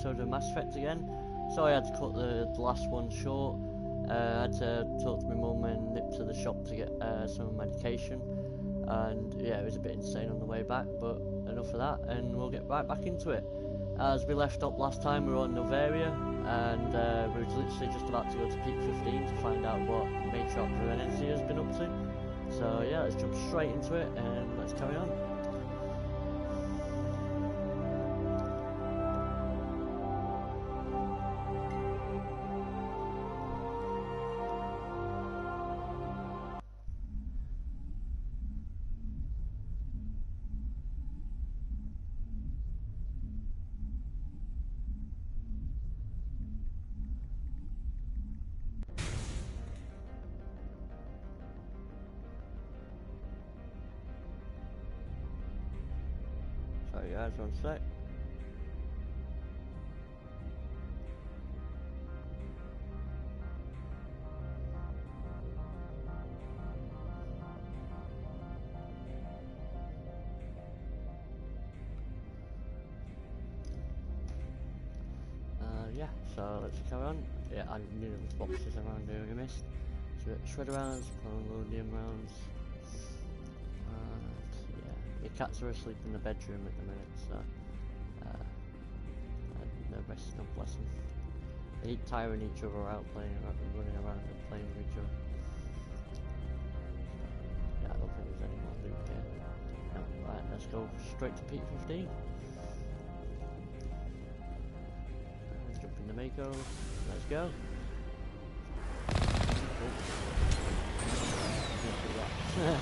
episode of Mass Effect again. Sorry I had to cut the last one short. I had to talk to my mum and nip to the shop to get some medication, and yeah, it was a bit insane on the way back, but enough of that, and we'll get right back into it. As we left up last time, we were on Novaria, and we were literally just about to go to Peak 15 to find out what Matriarch Venezia has been up to. So yeah, let's jump straight into it and let's carry on. Sorry guys, one sec. Yeah, so let's carry on. Yeah, I knew there was boxes around here I missed. So we've got shredder rounds, polonium rounds. Yeah, your cats are asleep in the bedroom at the minute, so they're resting up, bless them. They keep tiring each other out, playing around and running around and playing with each other. Yeah, I don't think there's any more loot here. No, right, let's go straight to Peak 15. Jump in the Mako, let's go. Oh.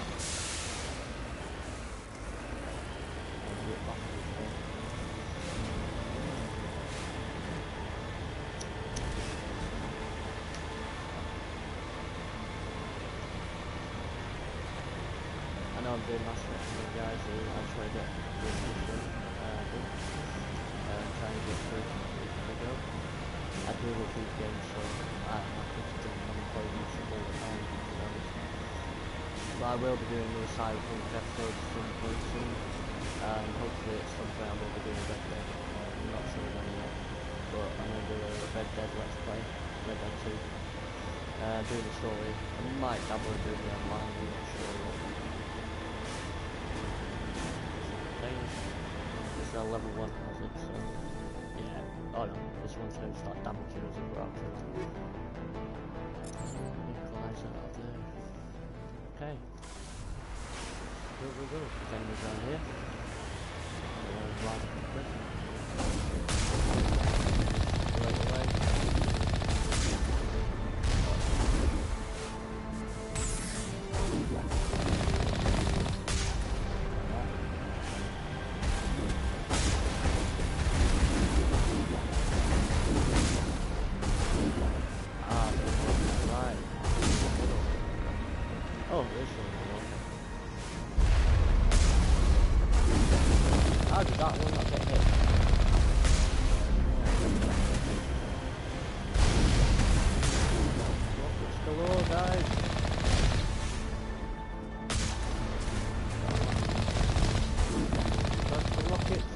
I know I'm doing Mass Effect for you guys, so I'll try to get this one try and get through the go. I do love these games, so I'm happy to jump on and play these all the time, to be honest. But I will be doing those Cyberpunk episodes at some point soon, and hopefully it's something I will be doing Red Dead. I'm not sure when yet, but I'm going to do a Red Dead Let's Play, Red Dead 2. Doing the story. I might dabble in doing the online, I'm not sure yet. This is a level 1 hazard, so yeah. Oh no, this one's going to start damaging us if we're out to equalizer out there. Okay. Go. There's enemies around here. Away. Oh, there's one. How did that one not get hit? Rockets galore, guys. That's the rockets.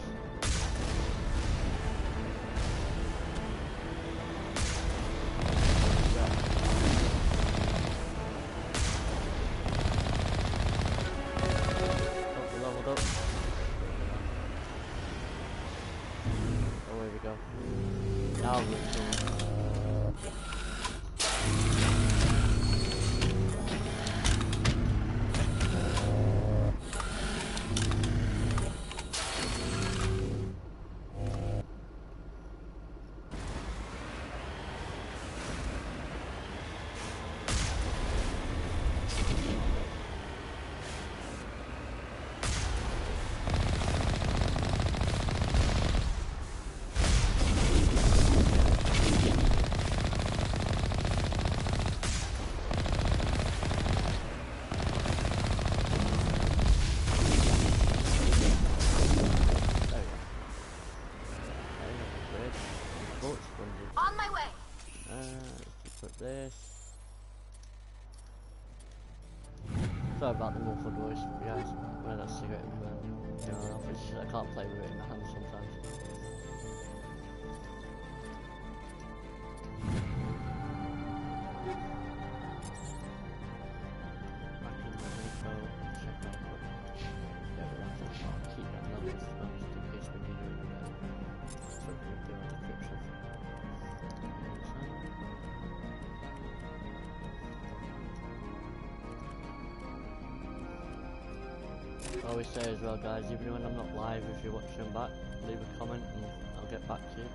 Now we're on my way. Let's put this. Sorry about the muffled voice, guys. When I got a cigarette in my office, I can't play with it in my hand sometimes. I always say as well, guys, even when I'm not live, if you're watching them back, leave a comment and I'll get back to you.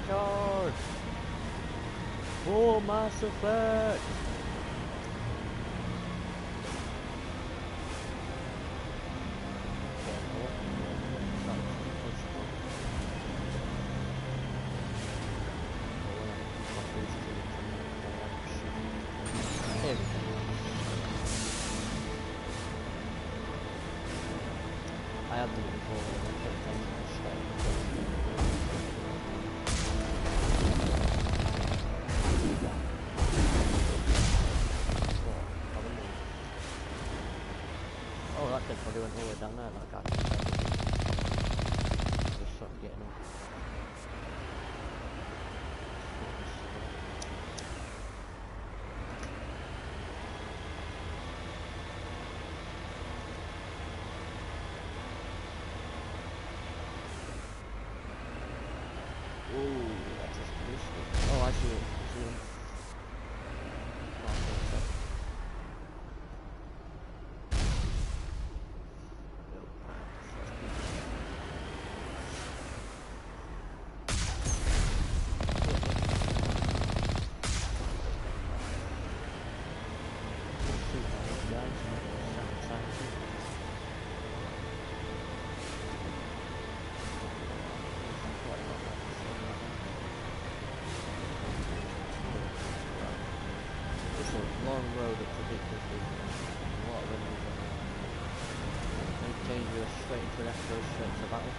Charge! Oh, Mass Effect! I have them before. Oh, that kid probably went all the way down there, that guy. Just sort of getting off. Oh, that's just useful. Oh, I see it. I see him. Long road up to Peak 15. A lot of enemies on there. It's dangerous, straight into an F, goes straight to battle.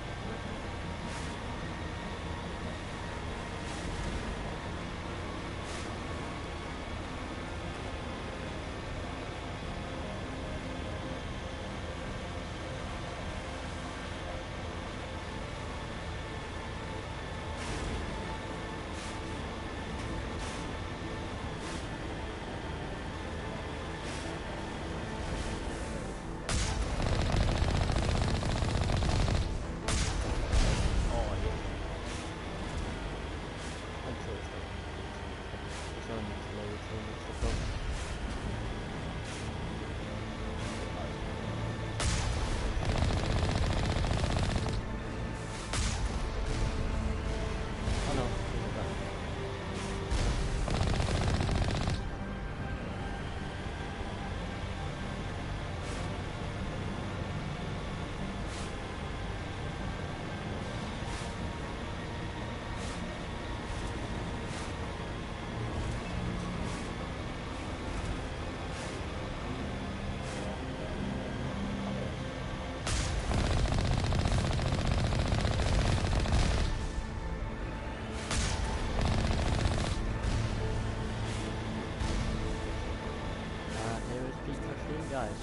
Guys,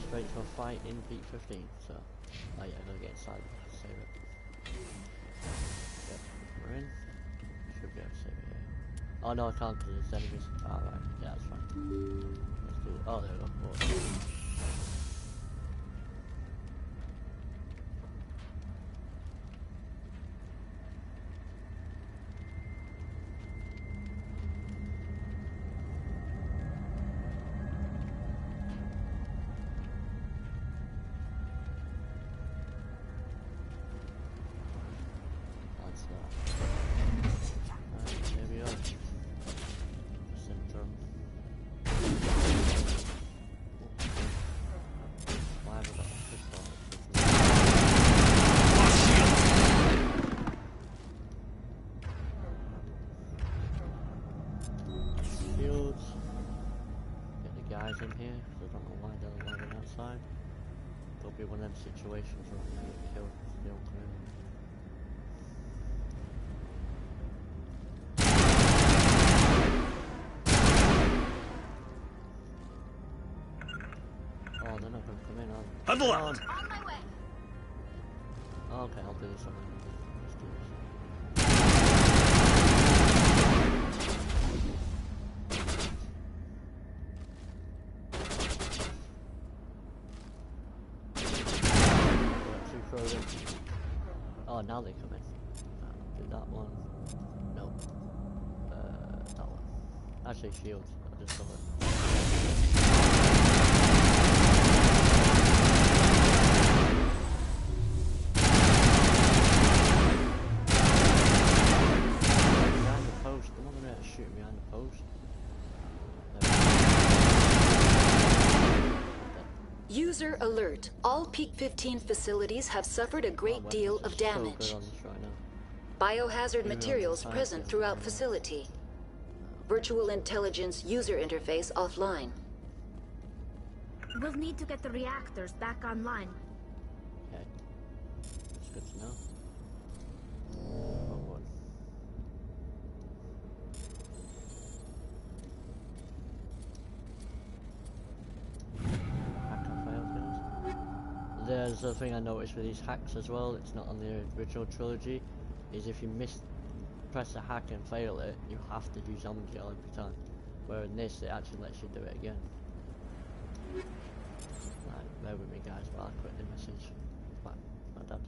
straight to a fight in Peak 15, so oh yeah, I gotta get inside to save it. Yep, we're in. Should be able to save it here. Oh no, I can't because there's enemies. Alright, yeah, that's fine. Let's do it. Oh, there we go. Oh. There we are. Center. Why have I got a pistol? Shields. Get the guys in here, because I don't know why they're lying outside. there'll be one of them situations where I'm gonna get killed because they don't come in. Oh, they're not gonna come in, are they? Huddle up! On my way. Oh, okay, I'll do this one. Let's do this. Oh, now they come in. Do that one. Nope. That one. Actually, shields. I just saw it. Behind the post. I'm not gonna shoot behind the post. User alert. All Peak 15 facilities have suffered a great deal of damage. So good on this right now. Biohazard materials present throughout facility. Virtual intelligence user interface offline. We'll need to get the reactors back online. Okay. That's good to know. Wrong one. There's a thing I noticed with these hacks as well, it's not on the original trilogy, is if you press a hack and fail it, you have to do zombie kill every time. Where in this, it actually lets you do it again. Right, bear with me guys, but I'll quit the message. Bye, my dad.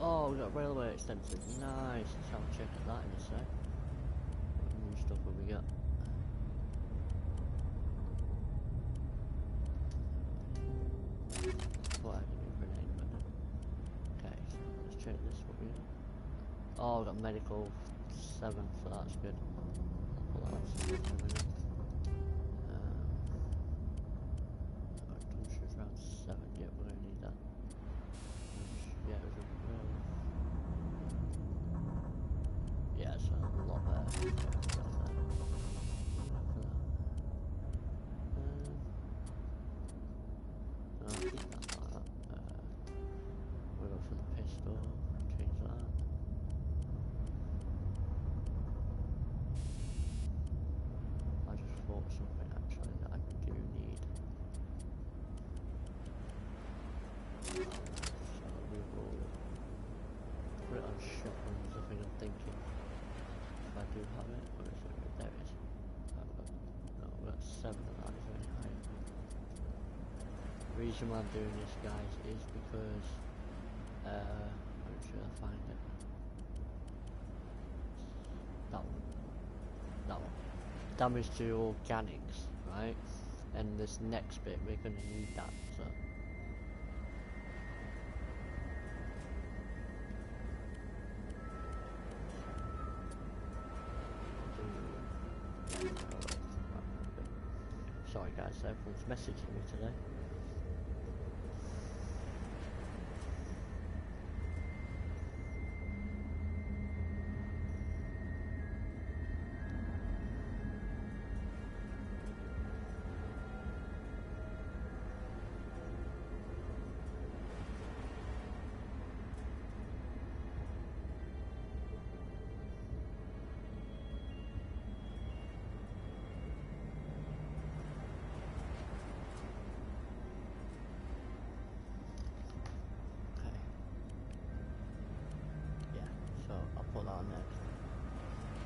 Oh, we got railway extension. Nice. Let's have a check at that in a sec. What new stuff have we got? What have you grenade weapon? Okay, so let's check this. What we got? Oh, we got medical 7, so that's good. I'll pull that out in a minute. Dungeons around 7. Yeah, we're gonna need that. Yeah, it was yeah, it's a lot better. I'll keep that like that. We'll go for the pistol, change that. I just thought something actually that I do need. So we will put it on shotguns, I think I'm thinking. If I do have it, where is it? There it is. I've got, no, we've got 7 of that, is very high. The reason why I'm doing this, guys, is because, I'm sure I'll find it. That one. That one. Damage to organics, right? And this next bit, we're going to need that, so. Sorry guys, everyone's messaging me today.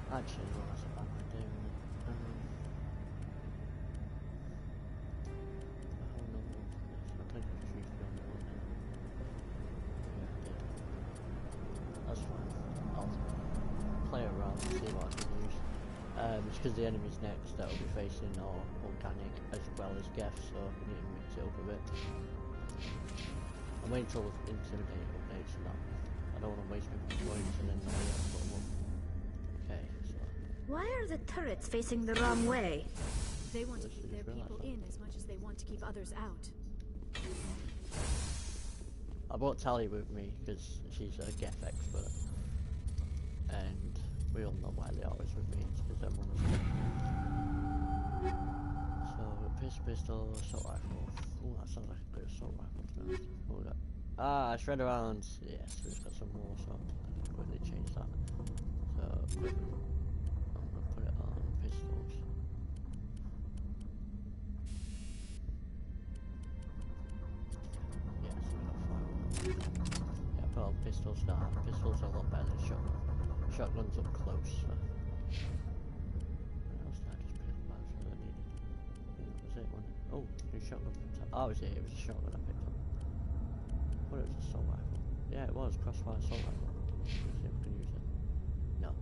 Actually, well, that's a bad idea, isn't it? A whole nother one for this. I'll take the truth beyond the one now. Yeah, I did. That's fine. I'll play around and see what I can use. It's because the enemies next that will be facing are organic as well as Geth, so we need to mix it up a bit. I'm waiting till Intimidate updates and that. I don't want to waste my points and then put them up. Okay, so... Why are the turrets facing the wrong way? They want to keep their people in as much as they want to keep others out. I brought Tali with me because she's a Geth expert. And we all know why Liara is with me, it's because everyone is good. So, pistol, assault rifle. Oh, that sounds like a good assault rifle to be honest. What we got? Ah, shredder rounds. Yes, we've got some more, so I'll quickly change that. So, equipment. I'm going to put it on pistols. Yes, we got 5 of them. Yeah, put on pistols now. Pistols are a lot better than shotgun. Shotgun's up close, so. What else did I just pick up? That's what I needed. Yeah, that was it, wasn't it? Oh, new shotgun. Oh, was it? It was a shotgun I picked up. What, it was assault rifle? Yeah, it was. Crossfire assault rifle. Let's see if we can use it. No.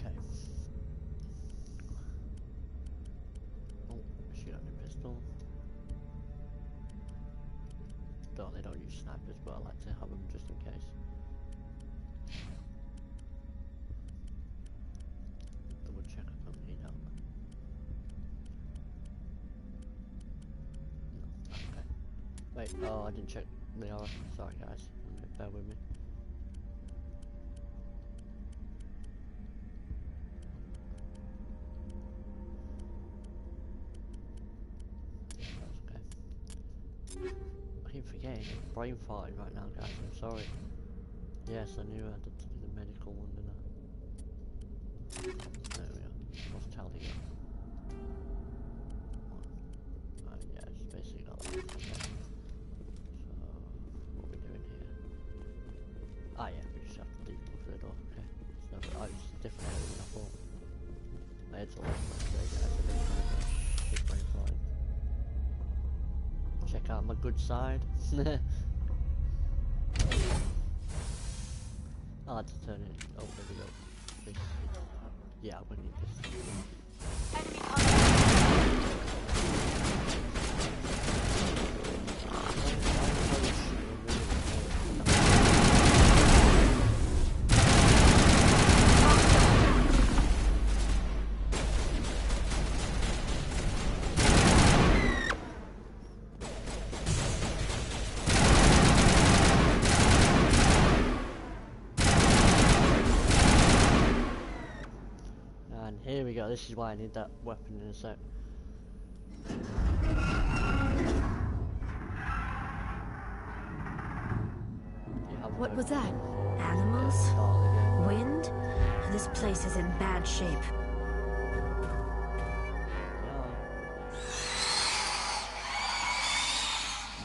Okay. Oh, shoot out new pistol. They don't use snipers, but I like to have them just in case. Double check I don't need that. No, okay. Wait, oh, I didn't check Liara. Sorry guys, bear with me. That's okay. I keep forgetting, I'm brain farting right now guys, I'm sorry. Yes, I knew I had to do the medical one, didn't I? There we go. What's Tali got? Yeah, just basically got that. Okay. So, what are we doing here? Ah yeah, we just have to leave them through the door, okay. So, it's different than I thought. My head's all over the place, guys, I didn't know that. Big brain farting. Check out my good side. I'll have to turn it. Oh, there we go. Yeah, we need this. Enemy contact. Here we go, this is why I need that weapon in a sec. What was that? Animals? Wind? This place is in bad shape.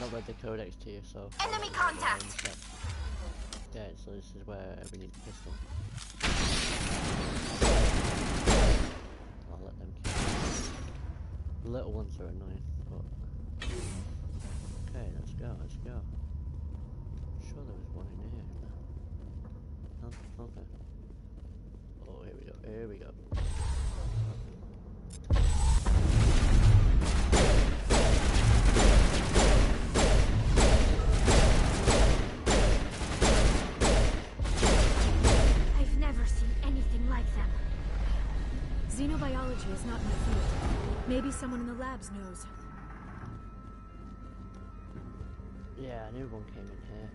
Not read the codex to you, so... Enemy contact! Yeah, so this is where we need the pistol. I'll let them kill. The little ones are annoying, but... Okay, let's go, let's go. I'm sure there was one in here. No? Okay. Oh, here we go, here we go. I've never seen anything like them. Xenobiology is not my field. Maybe someone in the labs knows. Yeah, I knew one came in here.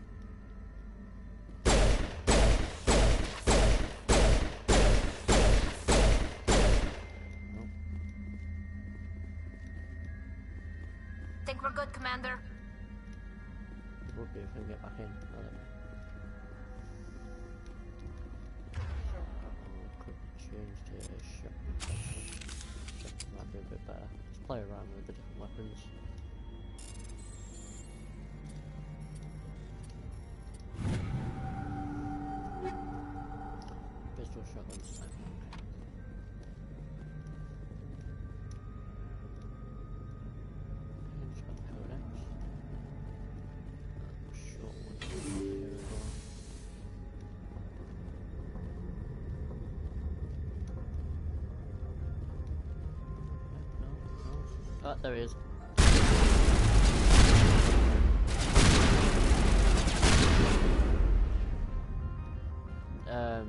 Nope. Think we're good, Commander? It would be if we can get back in. Oh, there we go. Quickly change to shotgun. Shotgun might be a bit better. Let's play around with the different weapons. Oh, there he is.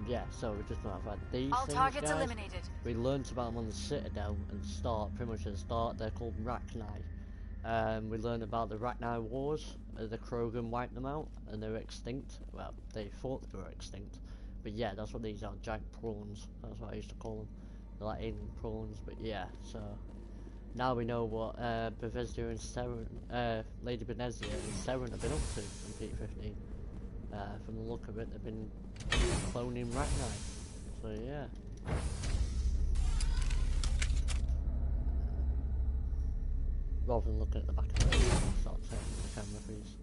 Yeah, so we just notified these All things, targets guys. eliminated. We learned about them on the Citadel and the start, pretty much at the start. They're called Rachni. We learned about the Rachni Wars. The Krogan wiped them out, and they were extinct. Well, they thought they were extinct, but yeah, that's what these are, giant prawns. That's what I used to call them. They're like alien prawns, but yeah, so now we know what Bethesda and Seren, Lady Benezia and Seren have been up to in P15. From the look of it, they've been cloning Rachni. So yeah. Rather than looking at the back of it, I'll start turning the camera, please.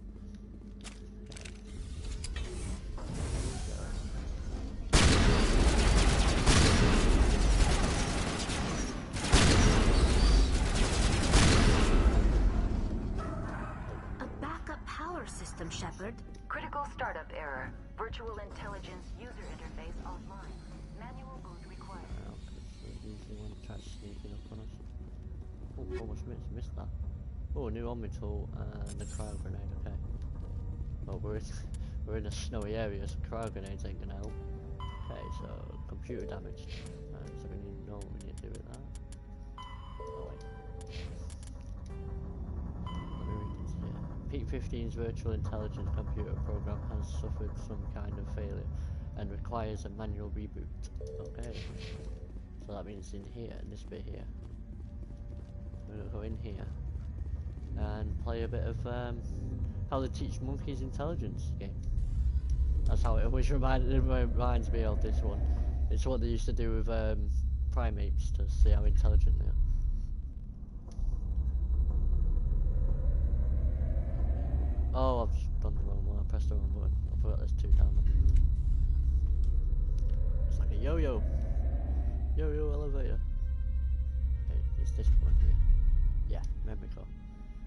A backup power system, Shepard. Critical startup error. Virtual intelligence user interface offline. Manual boot required. Well, usually when it tries sneaking up on us. Oh, almost missed that. Oh, a new Omni tool and a cryo grenade, okay. Well, we're in a snowy area, so cryo grenades ain't gonna help. Okay, so computer damage. So we need to know what we need to do with that. Oh wait. Let me read this here. Peak 15's virtual intelligence computer program has suffered some kind of failure and requires a manual reboot. Okay. So that means in here, in this bit here. We're gonna go in here and play a bit of how they teach monkeys intelligence game. That's how it always reminds me of this one. It's what they used to do with primates to see how intelligent they are. Oh, I've done the wrong one. I pressed the wrong button. I forgot there's two down there. It's like a yo-yo. Yo-yo elevator. Okay, it's this one here. Yeah, memory core.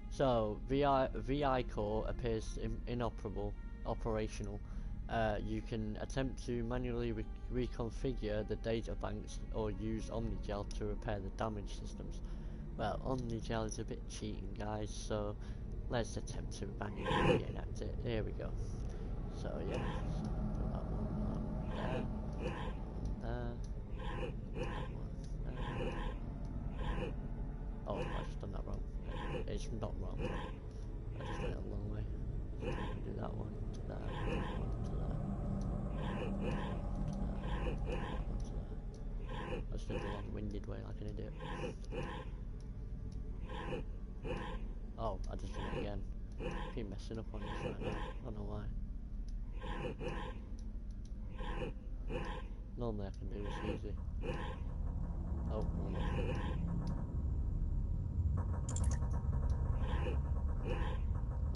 So, VI core appears operational. You can attempt to manually reconfigure the data banks or use Omnigel to repair the damaged systems. Well, Omnigel is a bit cheating, guys, so let's attempt to manually reenact it. Here we go. So, yeah. So put that one there. Oh, I've just done that wrong. It's not wrong. I just went a long way. Do that one to that, one to that, to that. I just did the long-winded way like an idiot. Oh, I just did it again. I keep messing up on this right now. I don't know why. Normally I can do this easy. Oh, no.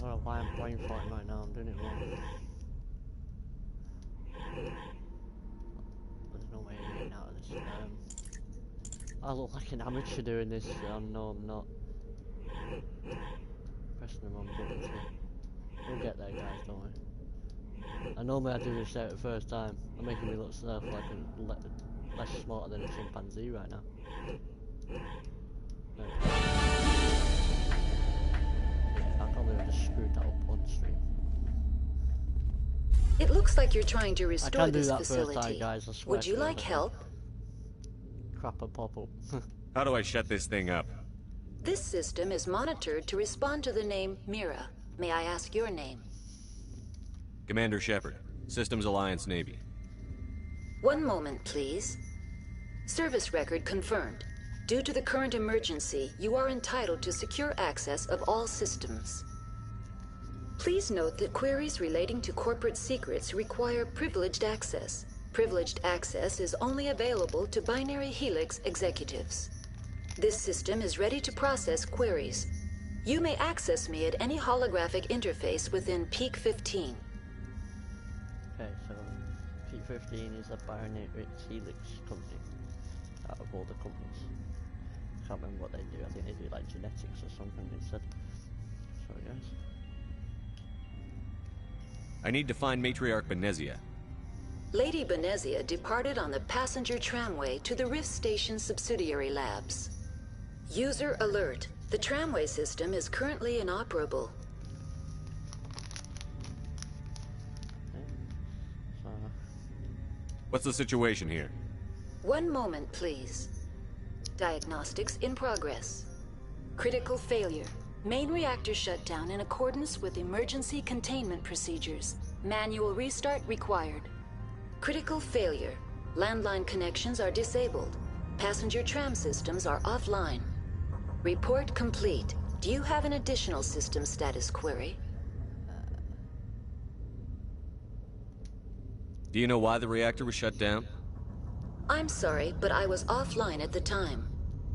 I don't know why I'm brain fighting right now, I'm doing it wrong. There's no way of getting out of this. I look like an amateur doing this, no I'm not. Pressing the wrong buttons here. We'll get there, guys, don't we? And normally I do this out the first time. I'm making me look like less smarter than a chimpanzee right now. No. I can't believe I just screwed that up on stream. It looks like you're trying to restore I can do this that facility. first time, guys, I swear. Would you like help? Crap a pop up. How do I shut this thing up? This system is monitored to respond to the name Mira. May I ask your name? Commander Shepard, Systems Alliance Navy. One moment, please. Service record confirmed. Due to the current emergency, you are entitled to secure access of all systems. Please note that queries relating to corporate secrets require privileged access. Privileged access is only available to Binary Helix executives. This system is ready to process queries. You may access me at any holographic interface within Peak 15. Okay, so P15 is a Biomatrix Helix company out of all the companies. Can't remember what they do. I think they do like genetics or something instead. Sorry guys. I need to find Matriarch Benezia. Lady Benezia departed on the passenger tramway to the Rift Station subsidiary labs. User alert. The tramway system is currently inoperable. What's the situation here? One moment, please. Diagnostics in progress. Critical failure. Main reactor shut down in accordance with emergency containment procedures. Manual restart required. Critical failure. Landline connections are disabled. Passenger tram systems are offline. Report complete. Do you have an additional system status query? Do you know why the reactor was shut down? I'm sorry, but I was offline at the time.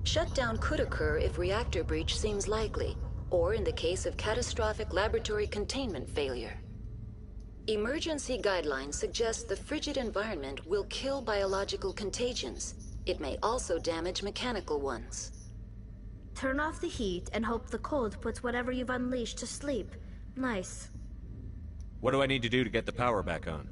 Shutdown could occur if reactor breach seems likely, or in the case of catastrophic laboratory containment failure. Emergency guidelines suggest the frigid environment will kill biological contagions. It may also damage mechanical ones. Turn off the heat and hope the cold puts whatever you've unleashed to sleep. Nice. What do I need to do to get the power back on?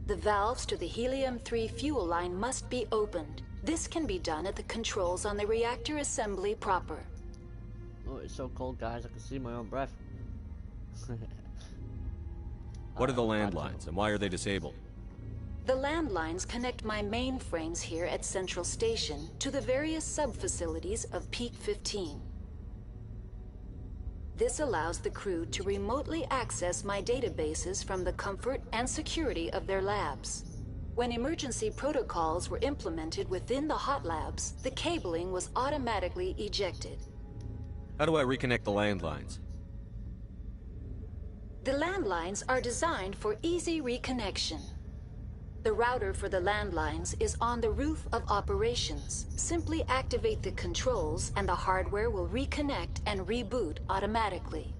The valves to the helium-3 fuel line must be opened. This can be done at the controls on the reactor assembly proper. Oh, it's so cold, guys. I can see my own breath. What are the landlines, and why are they disabled? The landlines connect my mainframes here at Central Station to the various sub-facilities of Peak 15. This allows the crew to remotely access my databases from the comfort and security of their labs. When emergency protocols were implemented within the hot labs, the cabling was automatically ejected. How do I reconnect the landlines? The landlines are designed for easy reconnection. The router for the landlines is on the roof of operations. Simply activate the controls and the hardware will reconnect and reboot automatically.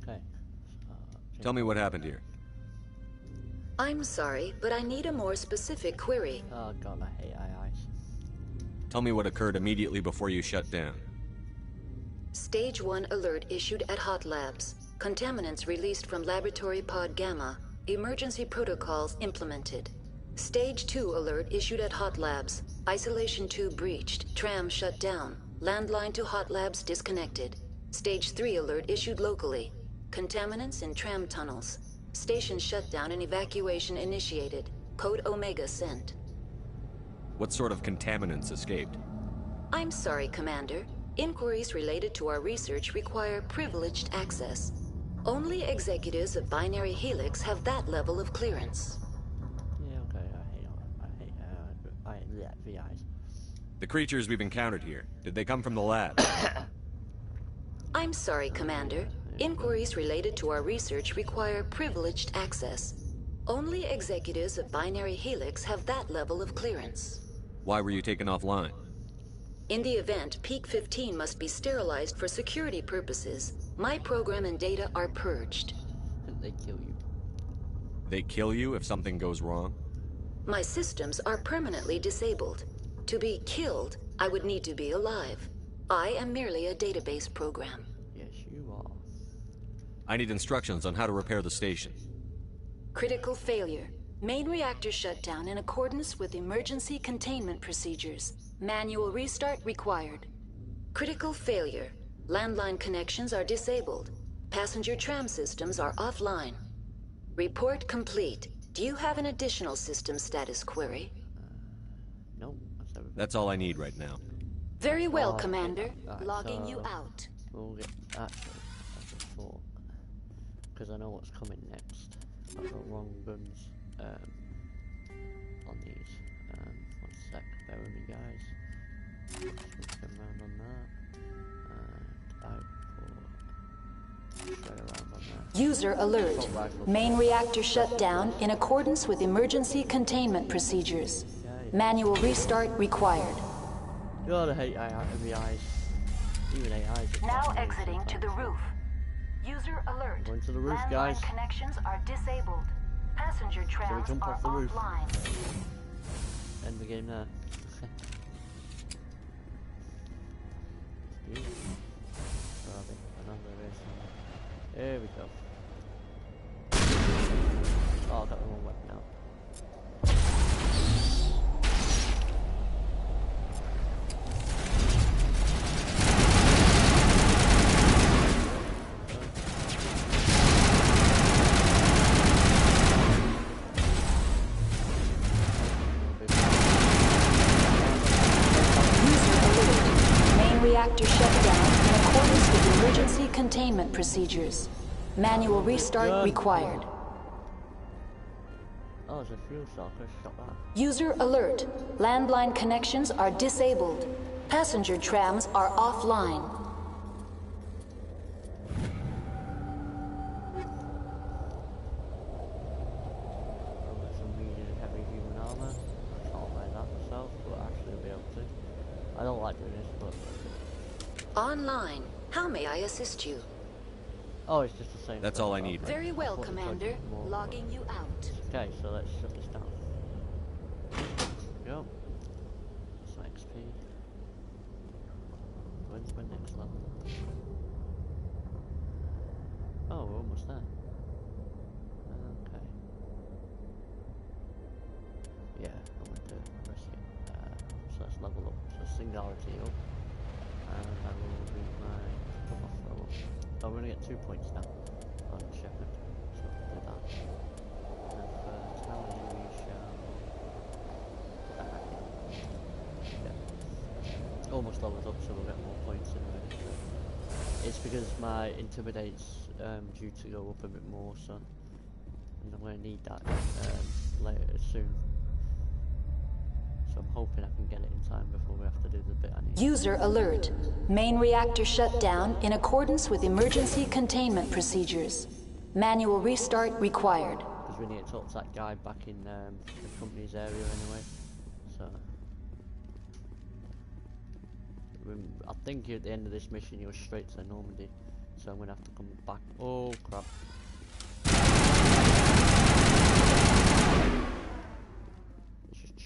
Okay. Tell me what happened here. I'm sorry, but I need a more specific query. Oh god, I hate AIs. Tell me what occurred immediately before you shut down. Stage 1 alert issued at Hot Labs. Contaminants released from Laboratory Pod Gamma. Emergency protocols implemented. Stage 2 alert issued at Hot Labs. Isolation 2 breached. Tram shut down. Landline to Hot Labs disconnected. Stage 3 alert issued locally. Contaminants in tram tunnels. Station shutdown and evacuation initiated. Code Omega sent. What sort of contaminants escaped? I'm sorry, Commander. Inquiries related to our research require privileged access. Only executives of Binary Helix have that level of clearance. Yeah, okay, I hate VIs. The creatures we've encountered here, did they come from the lab? I'm sorry, Commander. Inquiries related to our research require privileged access. Only executives of Binary Helix have that level of clearance. Why were you taken offline? In the event, Peak 15 must be sterilized for security purposes. My program and data are purged. They kill you. They kill you if something goes wrong? My systems are permanently disabled. To be killed, I would need to be alive. I am merely a database program. Yes, you are. I need instructions on how to repair the station. Critical failure. Main reactor shut down in accordance with emergency containment procedures. Manual restart required. Critical failure. Landline connections are disabled. Passenger tram systems are offline. Report complete. Do you have an additional system status query? Nope. That's all I need right now. Very well, Commander. Right, Logging so you out. We'll get actually, I just thought, because I know what's coming next. I've got wrong guns on these. One sec, bear with me, guys. Just turn around on that. User alert. Main reactor shut down in accordance with emergency containment procedures. Manual restart required. God, I hate AIs. Even AIs. Now exiting to the roof. User alert. Going to the roof, Landline guys. connections are disabled. Passenger trams jump are off the roof? offline. End the game there. Here we go. Oh, I got the wrong weapon out. Reactor shut down in accordance with emergency containment procedures. Manual restart required. Oh, there's a fuel cell. I shot that. User alert. Landline connections are disabled. Passenger trams are offline. Some medium heavy human armor. I can't buy that myself, but actually I'll be able to. I don't like doing this, but. Online. How may I assist you? Oh, it's just the same. That's all I need. Very well, Commander. Logging you out. Okay, so let's shut this down. Go. Some XP. When's my next level? Oh, we're almost there. Okay. Yeah, I want to rescue. So let's level up. So singularity up. And I will do my cutoff level. Oh, we're gonna get 2 points now on Shepherd, so I'll do that. And for Tally we shall put that back in. Yeah. Almost leveled up, so we'll get more points in a minute. It's because my Intimidate's due to go up a bit more, so and I'm gonna need that later soon. So I'm hoping I can get it in time before we have to do the bit I need. User alert. Main reactor shut down in accordance with emergency containment procedures. Manual restart required. Because we need to talk to that guy back in the company's area anyway. So I think at the end of this mission you're straight to Normandy. So I'm gonna have to come back. Oh crap.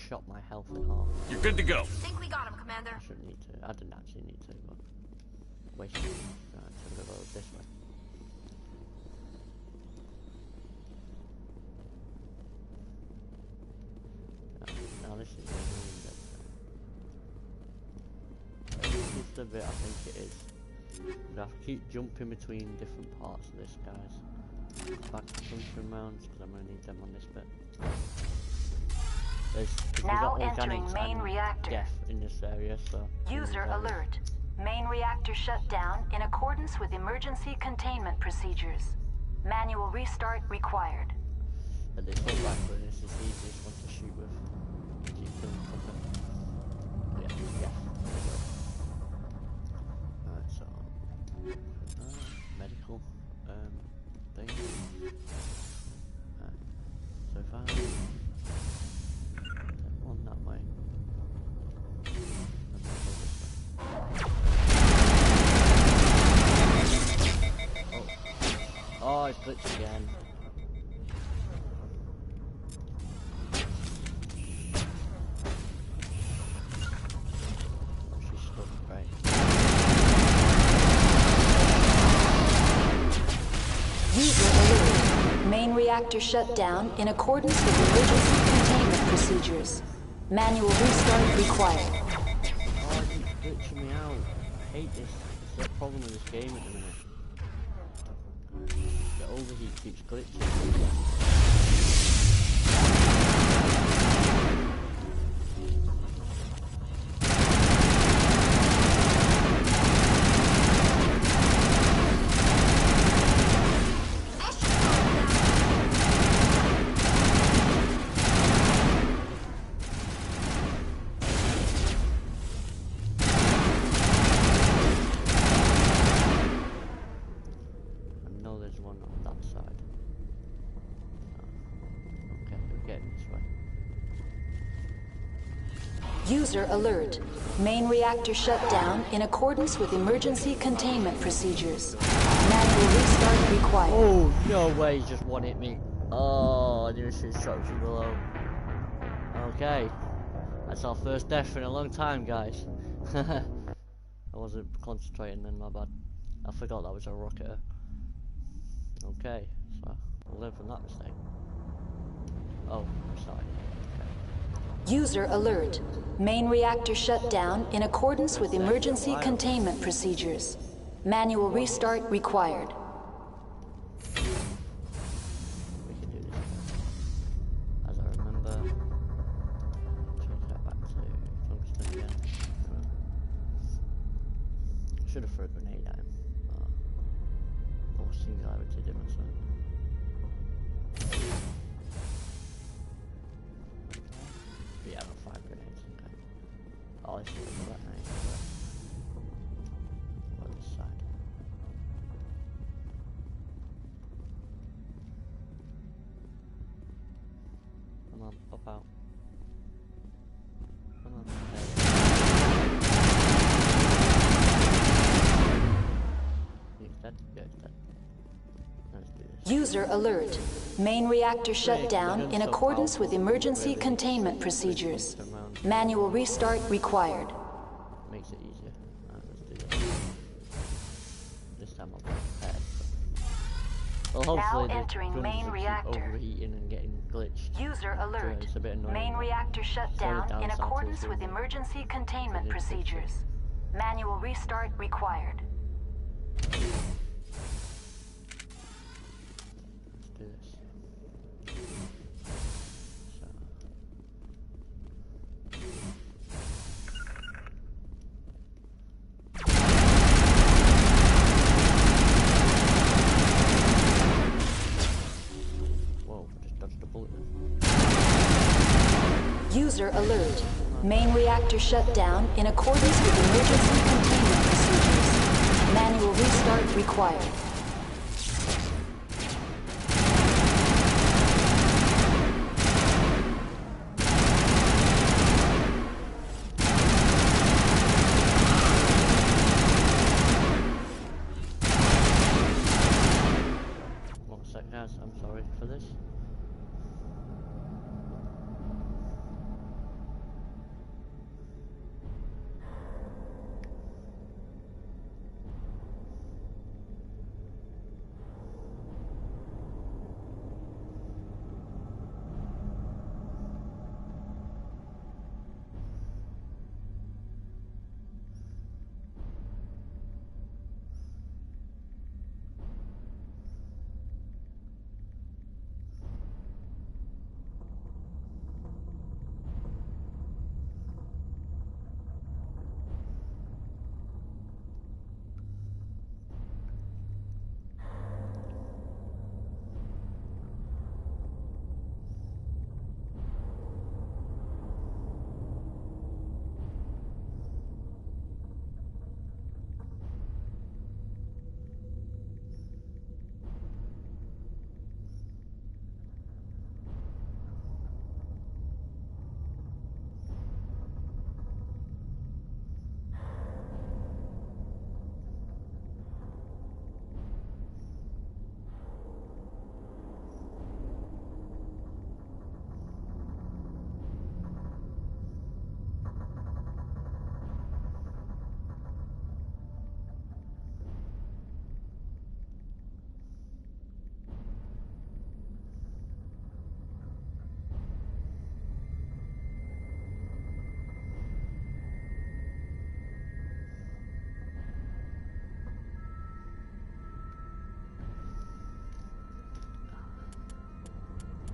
Shot my health in half. You're good to go. Think we got him, Commander. I shouldn't need to. I didn't actually need to, but wasted. Right, so we'll go this way. Now this is this is the bit I think it is. We have to keep jumping between different parts of this, guys. Back to function rounds because I'm gonna need them on this bit. Now entering main reactor. Death in this area, so. User alert. Main reactor shut down in accordance with emergency containment procedures. Manual restart required. And they pull back, but this is the easiest one to shoot with. Keep killing something. Yeah. Alright, so medical thing. So far. One that way. Oh, it's glitched again. Oh, she's stuck, right. User alert. Main reactor shut down in accordance with emergency containment procedures. Manual restart required. Oh, it keeps glitching me out. I hate this. It's a problem with this game at the minute. The overheat keeps glitching. User alert. Main reactor shut down in accordance with emergency containment procedures. Manual restart required. Oh, no way, just one hit me. Oh, I didn't shoot shot from below. Okay. That's our first death in a long time, guys. I wasn't concentrating then, my bad. I forgot that was a rocketer. Okay, so we'll learn from that mistake. Oh, sorry. Okay. User alert. Main reactor shut down in accordance with emergency containment procedures. Manual restart required. We can do this. As I remember. Change that back to tungsten again. Should have thrown a grenade at him. Or singularity did myself. Yeah, I got 5 grenades. Okay. Oh, this is a grenade. What this side? Come on, pop out. Come on. He's dead? Yeah, he's dead. Let's do this. User alert. Main reactor shut down in accordance with emergency containment procedures. Manual restart required. Makes it easier. Let's do this. This time I'll be prepared. Well, hopefully Now entering main reactor. Overheating and getting glitched. User alert. It's a bit annoying. Main reactor shut down in accordance with emergency containment procedures. Manual restart required. Let's do this. So. Whoa, I just dodged a bullet then. User alert. Main reactor shut down in accordance with emergency containment procedures. Manual restart required. One sec, guys, I'm sorry for this.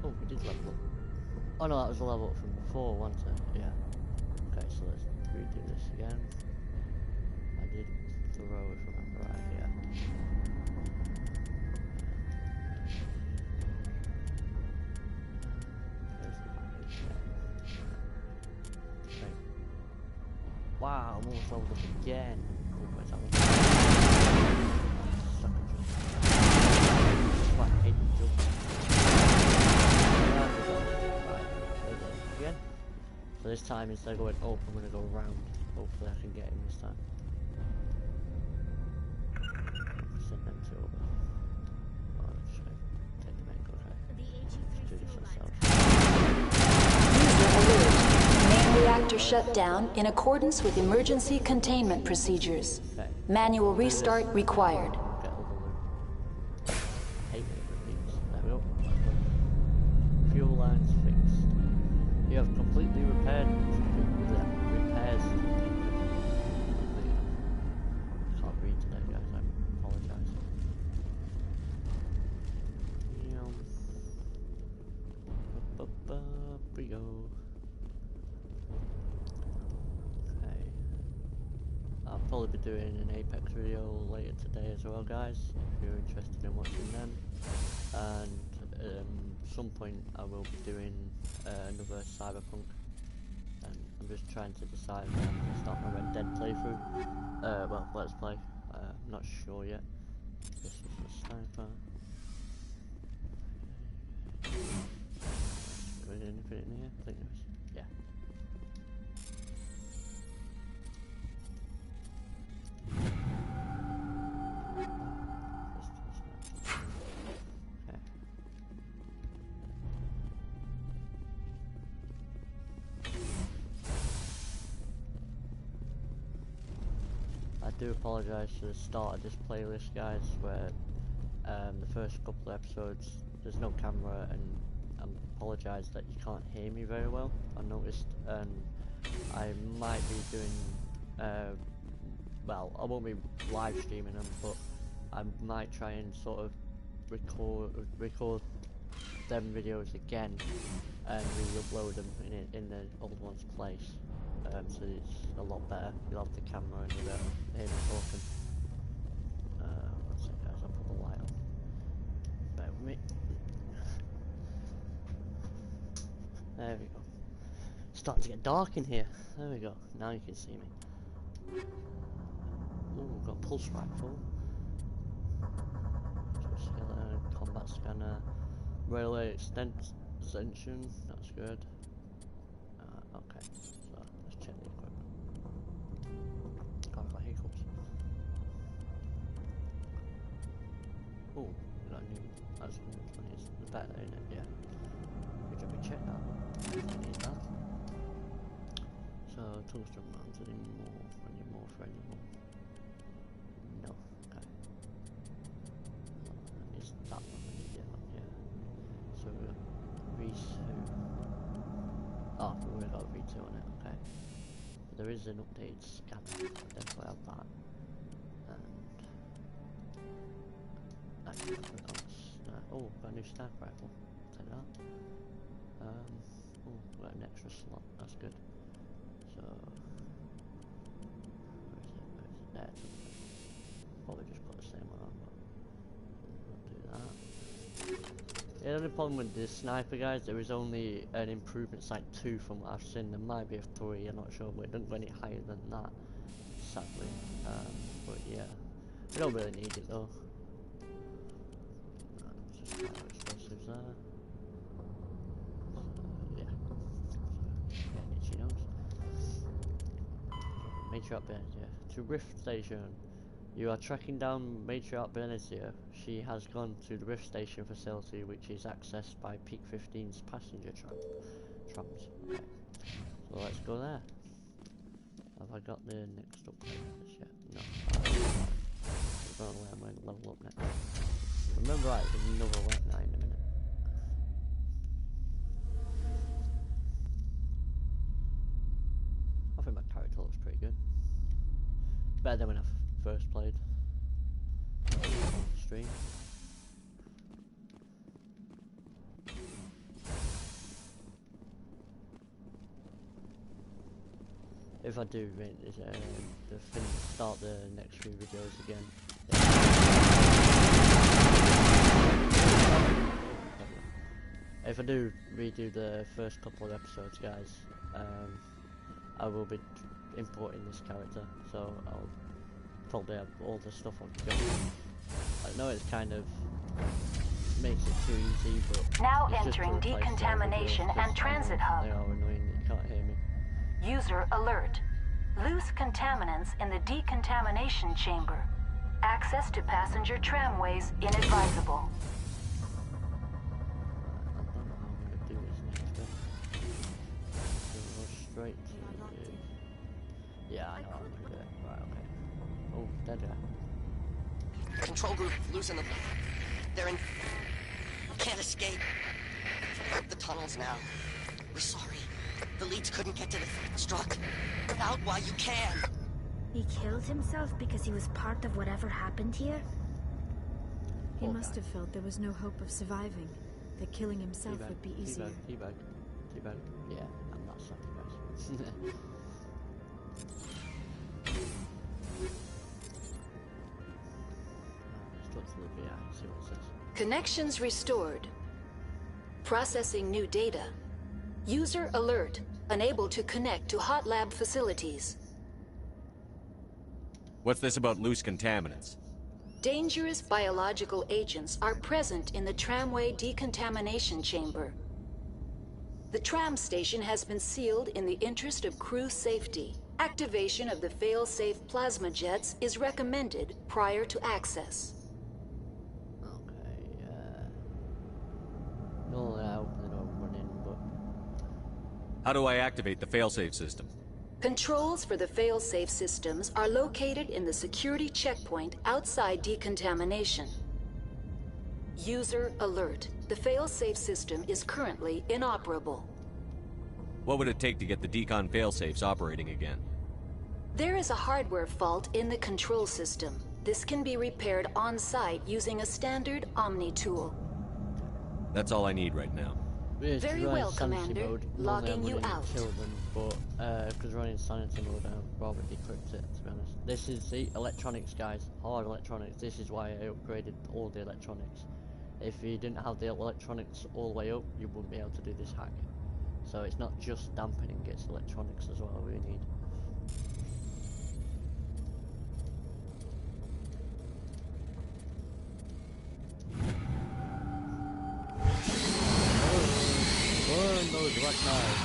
Oh, we did level up. Oh no, that was a level up from before, wasn't it? Yeah. Okay, so let's redo this again. I did throw, if I remember right, yeah. Okay. Wow, I'm almost leveled up again. Oh, where's that one? I hate the jump. Again. So this time, instead of going up, I'm going to go around. Hopefully I can get him this time. Send them two over. Oh, should I take the medical? Okay. Let's do this ourselves. User alert. Main reactor shut down in accordance with emergency containment procedures. Okay. Manual restart required. Get all the loot. I hate it with these. There we go. Fuel lines fixed. You have completely repaired the repairs. Can't read today, guys. I apologise. Up we go. Okay. I'll probably be doing an Apex video later today as well, guys, if you're interested in watching them. And some point I will be doing another Cyberpunk, and I'm just trying to decide when I'm going to start my Red Dead playthrough. Well, let's play. I'm not sure yet. This is the sniper. Is there anything in here? I think there is. Yeah. Okay. I do apologise for the start of this playlist, guys, where the first couple of episodes there's no camera, and I apologise that you can't hear me very well. I noticed, and I might be doing well, I won't be live streaming them, but I might try and sort of record them videos again and re-upload them in the old one's place. So it's a lot better. You'll have the camera and you'll hear me talking. One second, guys, I'll put the light on. Bear with me. There we go. It's starting to get dark in here. There we go. Now you can see me. Ooh, we've got a pulse rifle. Skeleton, combat scanner, railway extension. That's good. Okay, so let's check the equipment. God, I've got hiccups. Oh, we got a new. That's 120. It's better, isn't it? Yeah. Good job we checked that. We need that. So tungsten mounted anymore. Any more for any more? No. Okay. That is that one. I need that one. Yeah. So we got V2. Oh, we already got V2 on it. Okay. But there is an updated scanner. I'll definitely have that. And actually, oh, got a new sniper rifle. Take that. Oh, got an extra slot. That's good. So, where is it? There. Probably just put the same one on, but we'll do that. Yeah, the only problem with this sniper, guys, there is only an improvement site 2 from what I've seen. There might be a 3, I'm not sure, but it doesn't go any higher than that, sadly. But yeah, we don't really need it though. Just fire explosives there. Matriarch Benezia. To Rift Station. You are tracking down Matriarch Benezia. She has gone to the Rift Station facility, which is accessed by Peak 15's passenger trams. Okay. So let's go there. Have I got the next upgrade yet? No. I don't know where I'm going to level up next. Remember, right, there's another wet night in a minute. I think my character looks pretty good. Better than when I first played stream. If I do start the next few videos again. If I do redo the first couple of episodes, guys, I will be importing this character, so I'll probably have all the stuff on go. I know it's kind of makes it too easy, but now entering decontamination and transit hub. They are annoying. You can't hear me. User alert. Loose contaminants in the decontamination chamber. Access to passenger tramways inadvisable. I don't know how I'm gonna do this next bit. Go straight to yeah, I know how I'm gonna do it. Right, okay. Oh, dead guy. Control group, loosen them. They're in... Can't escape. The tunnels now. We're sorry. The leads couldn't get to the struck. Out while you can. He killed himself because he was part of whatever happened here? He must have felt there was no hope of surviving. That killing himself would be easier. Teabag. Yeah, I'm not sorry, guys. Let's talk to the VI and see what it says. Connections restored. Processing new data. User alert. Unable to connect to hot lab facilities. What's this about loose contaminants? Dangerous biological agents are present in the tramway decontamination chamber. The tram station has been sealed in the interest of crew safety. Activation of the fail-safe plasma jets is recommended prior to access. Okay, normally I open the door and run in, but... How do I activate the failsafe system? Controls for the fail-safe systems are located in the security checkpoint outside decontamination. User alert. The fail-safe system is currently inoperable. What would it take to get the decon failsafes operating again? There is a hardware fault in the control system. This can be repaired on-site using a standard Omni tool. That's all I need right now. Very well, Commander. Logging you out. Kill them, but because we're in sanity mode, I'd rather decrypt it, to be honest. This is the electronics, guys. Hard electronics. This is why I upgraded all the electronics. If you didn't have the electronics all the way up, you wouldn't be able to do this hack. So it's not just dampening, it's electronics as well we need. Burn those rat knives.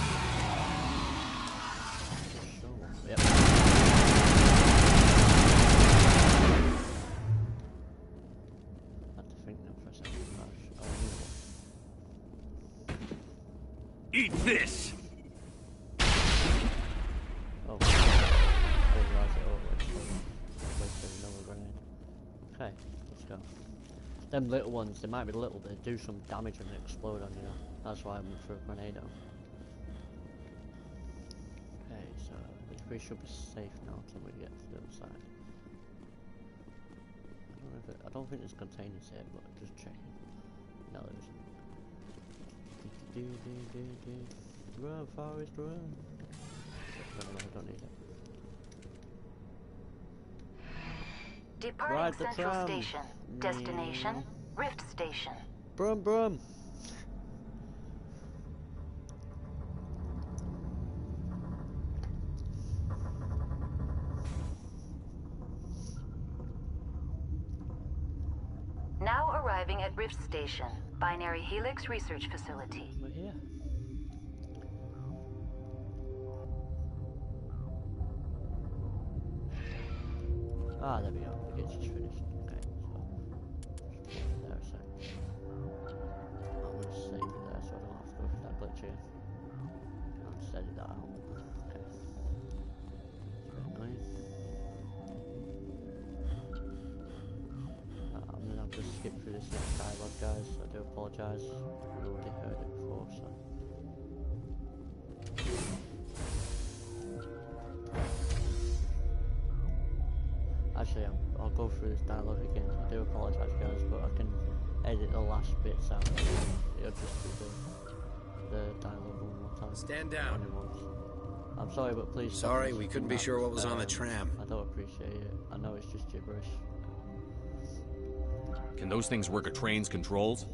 Yep. I had to think now for a second. Eat this! Oh. I didn't realize it all wasted another grenade. Okay, let's go. Them little ones, they might be little, but they do some damage and they explode on you. That's why I went for a grenade out. Okay, so we should be safe now until we get to the other side. I don't think there's containers here, but just checking. No, there isn't. Run, Forest, run! I don't need it. Departing Central Station. Destination, Rift Station. Brum, brum! Now arriving at Rift Station, Binary Helix Research Facility. We're here. Ah, there we go. The gate's just finished. Okay, so just put it there a sec. I'm gonna save it there so I don't have to go through that glitch here. I'll just edit that out. Okay. It's a bit annoying. I'm gonna have to skip through this next dialogue, guys. I do apologise. I've already heard it before, so. Actually, I'll go through this dialogue again. I do apologise, guys, but I can edit the last bits out. It'll just be the dialogue one more time. Stand down. I'm sorry, but please. Sorry, we couldn't be sure what was on the tram. I don't appreciate it. I know it's just gibberish. Can those things work a train's controls?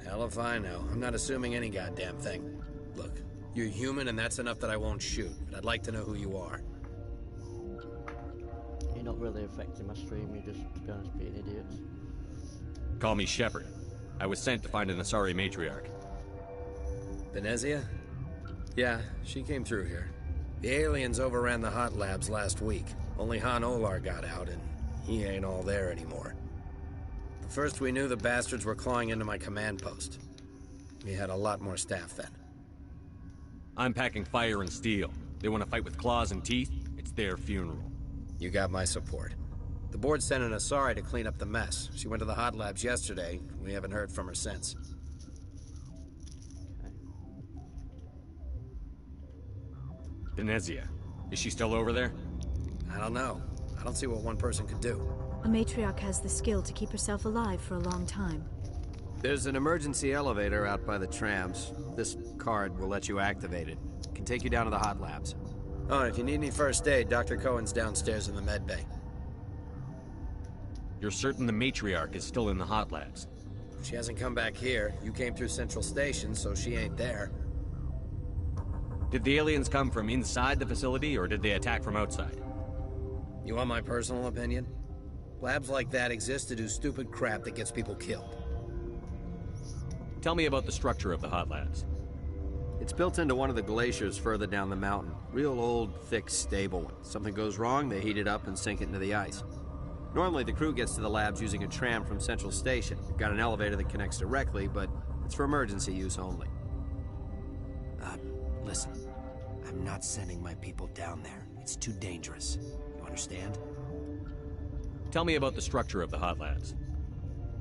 Hell if I know. I'm not assuming any goddamn thing. Look, you're human and that's enough that I won't shoot, but I'd like to know who you are. You're not really affecting my stream, you're just, to be honest, being idiots. Call me Shepard. I was sent to find an Asari matriarch. Venezia? Yeah, she came through here. The aliens overran the hot labs last week. Only Han Olar got out, and he ain't all there anymore. The first we knew, the bastards were clawing into my command post. We had a lot more staff then. I'm packing fire and steel. They want to fight with claws and teeth? It's their funeral. You got my support. The board sent an Asari to clean up the mess. She went to the hot labs yesterday. We haven't heard from her since. Venezia. Is she still over there? I don't know. I don't see what one person could do. A matriarch has the skill to keep herself alive for a long time. There's an emergency elevator out by the trams. This card will let you activate it. It can take you down to the hot labs. Oh, and if you need any first aid, Dr. Cohen's downstairs in the med bay. You're certain the matriarch is still in the hot labs? She hasn't come back here. You came through Central Station, so she ain't there. Did the aliens come from inside the facility, or did they attack from outside? You want my personal opinion? Labs like that exist to do stupid crap that gets people killed. Tell me about the structure of the hot labs. It's built into one of the glaciers further down the mountain. Real old, thick, stable one. Something goes wrong, they heat it up and sink it into the ice. Normally, the crew gets to the labs using a tram from Central Station. We've got an elevator that connects directly, but it's for emergency use only. Listen. I'm not sending my people down there. It's too dangerous. You understand? Tell me about the structure of the hot labs.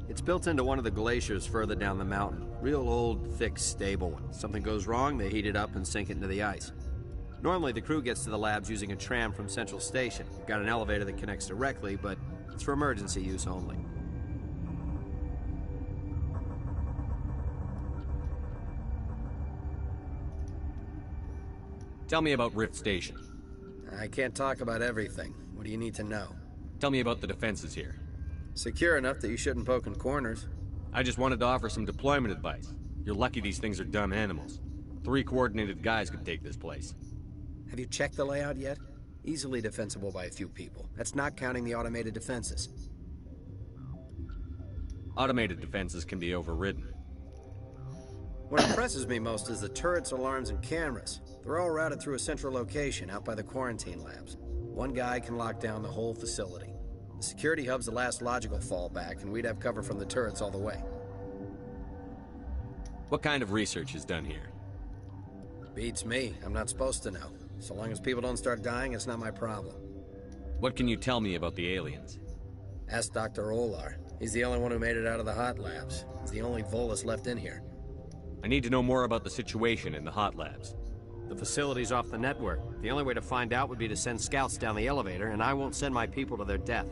It's built into one of the glaciers further down the mountain. Real old, thick, stable one. Something goes wrong, they heat it up and sink it into the ice. Normally, the crew gets to the labs using a tram from Central Station. We've got an elevator that connects directly, but it's for emergency use only. Tell me about Rift Station. I can't talk about everything. What do you need to know? Tell me about the defenses here. Secure enough that you shouldn't poke in corners. I just wanted to offer some deployment advice. You're lucky these things are dumb animals. 3 coordinated guys could take this place. Have you checked the layout yet? Easily defensible by a few people. That's not counting the automated defenses. Automated defenses can be overridden. What impresses me most is the turrets, alarms, and cameras. They're all routed through a central location out by the quarantine labs. One guy can lock down the whole facility. The security hub's the last logical fallback, and we'd have cover from the turrets all the way. What kind of research is done here? Beats me. I'm not supposed to know. So long as people don't start dying, it's not my problem. What can you tell me about the aliens? Ask Dr. Olar. He's the only one who made it out of the hot labs. He's the only Volus left in here. I need to know more about the situation in the hot labs. The facility's off the network. The only way to find out would be to send scouts down the elevator, and I won't send my people to their death.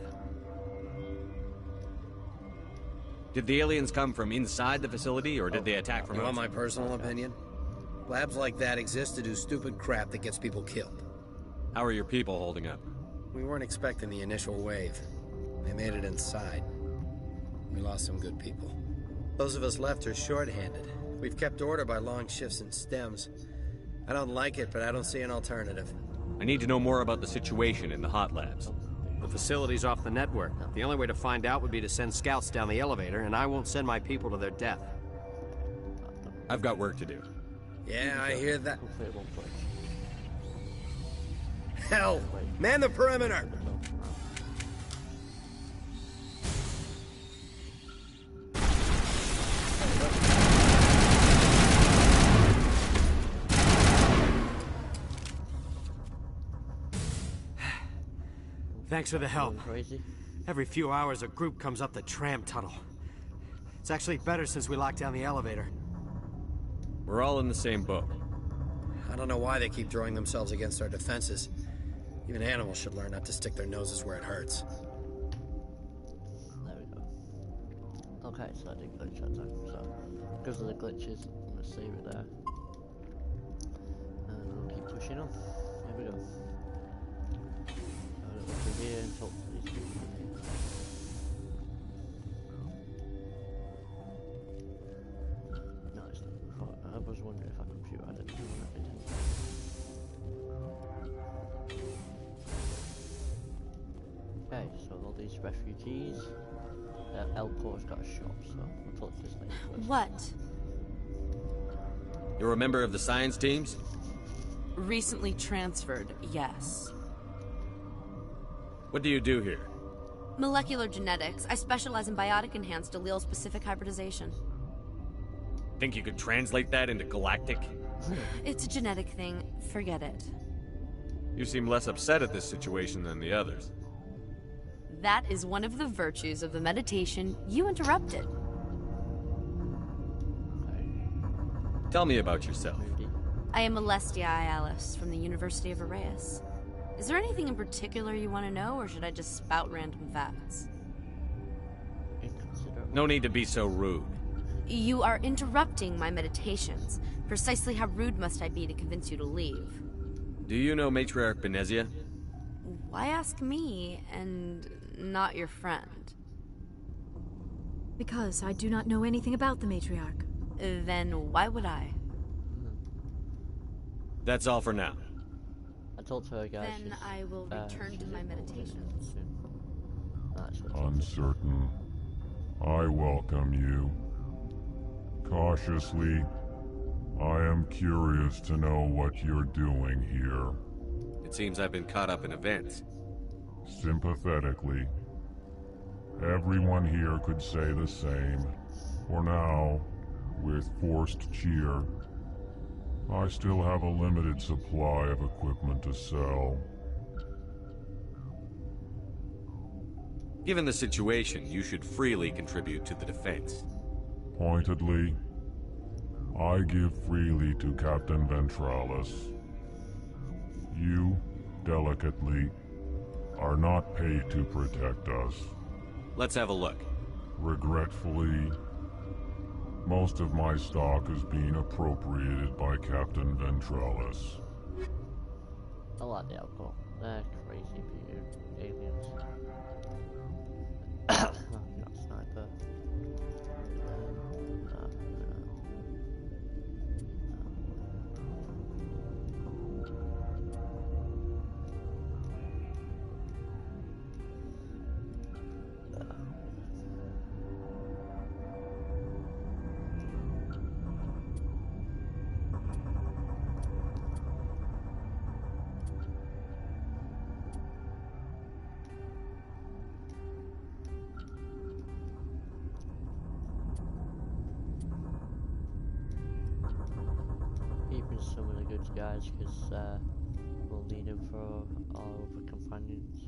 Did the aliens come from inside the facility, or did they attack from outside? You want my personal opinion? Labs like that exist to do stupid crap that gets people killed. How are your people holding up? We weren't expecting the initial wave. They made it inside. We lost some good people. Those of us left are short-handed. We've kept order by long shifts and stems. I don't like it, but I don't see an alternative. I need to know more about the situation in the hot labs. The facility's off the network. The only way to find out would be to send scouts down the elevator, and I won't send my people to their death. I've got work to do. Yeah, I hear that. Hell! Man the perimeter! Thanks for the help. Every few hours, a group comes up the tram tunnel. It's actually better since we locked down the elevator. We're all in the same boat. I don't know why they keep throwing themselves against our defenses. Even animals should learn not to stick their noses where it hurts. There we go. Okay, so I did glitch that time. So, because of the glitches, I'm going to save it there. And we'll keep pushing on. Here we go. Over here and talk to these people. No, it's not. I was wondering if our computer had it. Okay, so all these refugees. Elcor's got a shop, so we'll talk to this lady first. What? You're a member of the science teams? Recently transferred, yes. What do you do here? Molecular genetics. I specialize in biotic-enhanced allele-specific hybridization. Think you could translate that into galactic? It's a genetic thing. Forget it. You seem less upset at this situation than the others. That is one of the virtues of the meditation you interrupted. Tell me about yourself. I am Alestia Alice from the University of Arraeus. Is there anything in particular you want to know, or should I just spout random facts? No need to be so rude. You are interrupting my meditations. Precisely how rude must I be to convince you to leave? Do you know Matriarch Benezia? Why ask me, and not your friend? Because I do not know anything about the Matriarch. Then why would I? That's all for now. I told her, guys. Then I will return to my meditations. Uncertain. I welcome you. Cautiously, I am curious to know what you're doing here. It seems I've been caught up in events. Sympathetically. Everyone here could say the same. For now, with forced cheer, I still have a limited supply of equipment to sell. Given the situation, you should freely contribute to the defense. Pointedly, I give freely to Captain Ventralis. You, delicately, are not paid to protect us. Let's have a look. Regretfully, most of my stock is being appropriated by Captain Ventralis. I like the alcohol. They're crazy aliens. Not a sniper. Keeping some of the good guys because we'll need them for all the companions.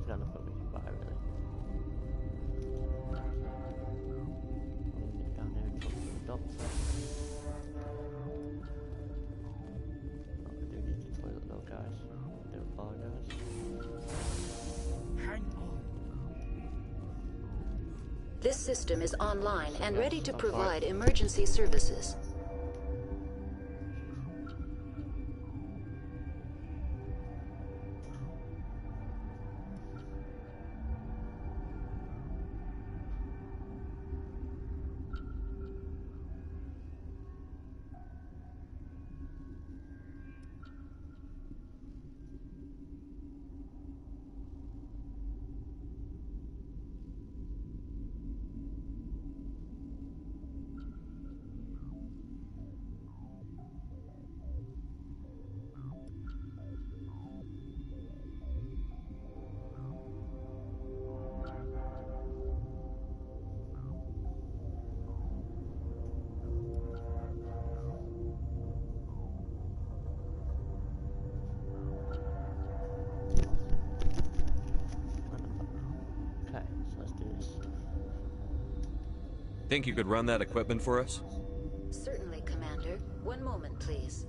None of them we can buy really. I'll get down there and talk to the doctor. Oh, I do need the toilet though, guys. I do apologize. Hang on. This system is online and ready to provide emergency services. Think you could run that equipment for us? Certainly, Commander. One moment, please.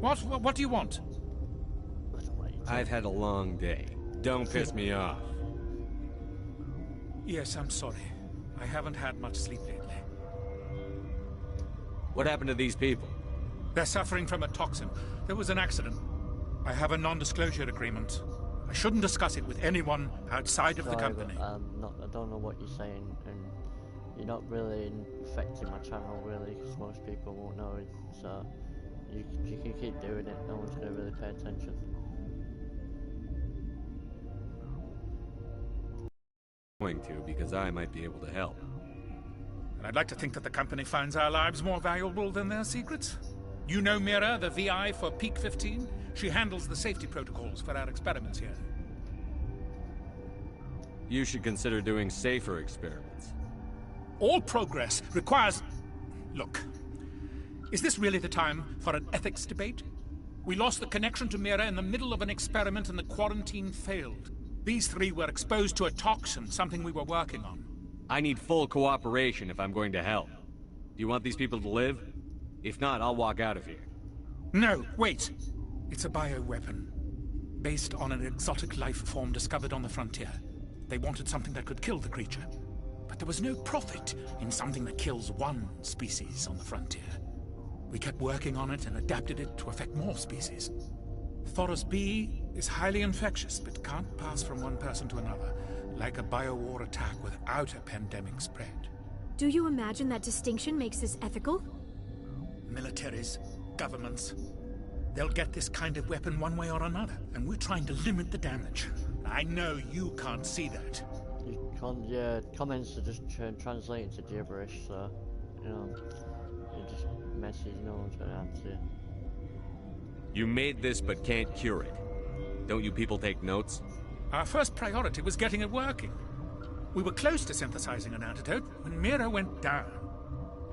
What do you want? I've had a long day. Don't piss me off. Yes, I'm sorry. I haven't had much sleep lately. What happened to these people? They're suffering from a toxin. There was an accident. I have a non-disclosure agreement. I shouldn't discuss it with anyone outside of the company. I don't know what you're saying, and you're not really affecting my channel, really, because most people won't know it. So you can keep doing it. No one's going to really pay attention. Going to, because I might be able to help. And I'd like to think that the company finds our lives more valuable than their secrets. You know Mira, the VI for Peak 15? She handles the safety protocols for our experiments here. You should consider doing safer experiments. All progress requires... Look, is this really the time for an ethics debate? We lost the connection to Mira in the middle of an experiment and the quarantine failed. These three were exposed to a toxin, something we were working on. I need full cooperation if I'm going to help. Do you want these people to live? If not, I'll walk out of here. No, wait. It's a bioweapon, based on an exotic life form discovered on the frontier. They wanted something that could kill the creature. But there was no profit in something that kills one species on the frontier. We kept working on it and adapted it to affect more species. Thoros B is highly infectious, but can't pass from one person to another, like a biowar attack without a pandemic spread. Do you imagine that distinction makes this ethical? Militaries, governments, they'll get this kind of weapon one way or another, and we're trying to limit the damage. I know you can't see that. Your comments are just translating to gibberish, so, you know, you're just message, no one's gonna answer you. You made this but can't cure it. Don't you people take notes? Our first priority was getting it working. We were close to synthesizing an antidote when Mira went down.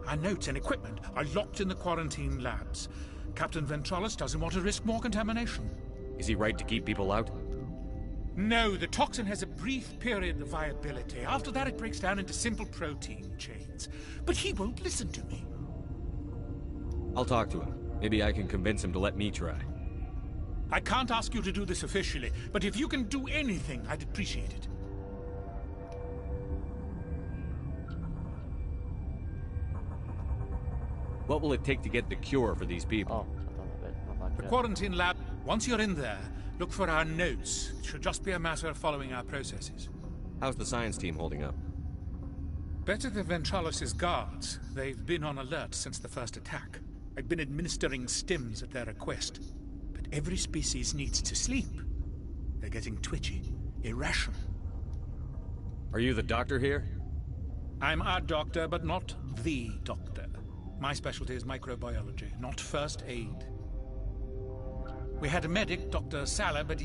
Our notes and equipment are locked in the quarantine labs. Captain Ventralis doesn't want to risk more contamination. Is he right to keep people out? No, the toxin has a brief period of viability. After that, it breaks down into simple protein chains. But he won't listen to me. I'll talk to him. Maybe I can convince him to let me try. I can't ask you to do this officially, but if you can do anything, I'd appreciate it. What will it take to get the cure for these people? The quarantine lab, once you're in there, look for our notes. It should just be a matter of following our processes. How's the science team holding up? Better than Ventralis' guards. They've been on alert since the first attack. I've been administering stims at their request. But every species needs to sleep. They're getting twitchy, irrational. Are you the doctor here? I'm our doctor, but not the doctor. My specialty is microbiology, not first aid. We had a medic, Dr. Salah, but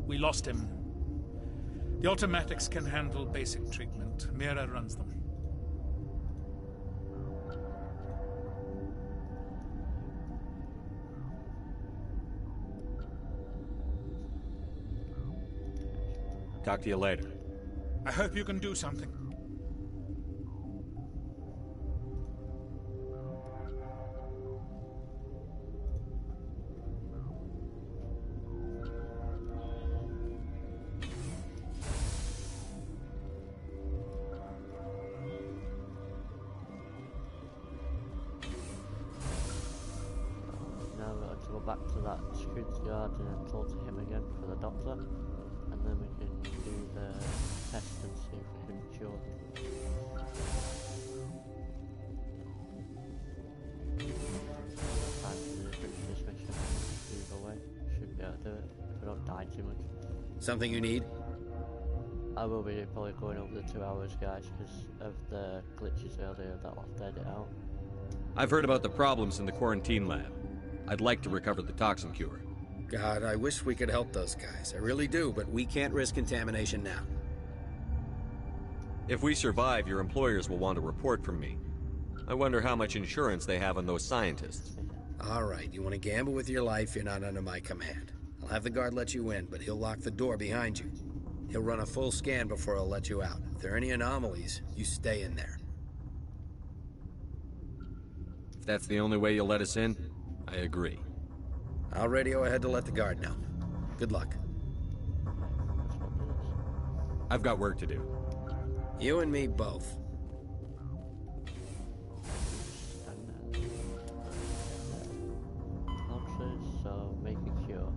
we lost him. The automatics can handle basic treatment. Mira runs them. Talk to you later. I hope you can do something. Now we've got to go back to that security guard and talk to him again for the doctor. And then we can do the test and see if we can cure them. Time to finish this mission. Either way, should be able to do it if we don't die too much. Something you need? I will be probably going over the 2 hours, guys, because of the glitches earlier that I'll have to edit out. I've heard about the problems in the quarantine lab. I'd like to recover the toxin cure. God, I wish we could help those guys. I really do, but we can't risk contamination now. If we survive, your employers will want a report from me. I wonder how much insurance they have on those scientists. All right, you want to gamble with your life, you're not under my command. I'll have the guard let you in, but he'll lock the door behind you. He'll run a full scan before he'll let you out. If there are any anomalies, you stay in there. If that's the only way you'll let us in, I agree. I'll radio ahead to let the guard know. Good luck. I've got work to do. You and me both. So make a cure.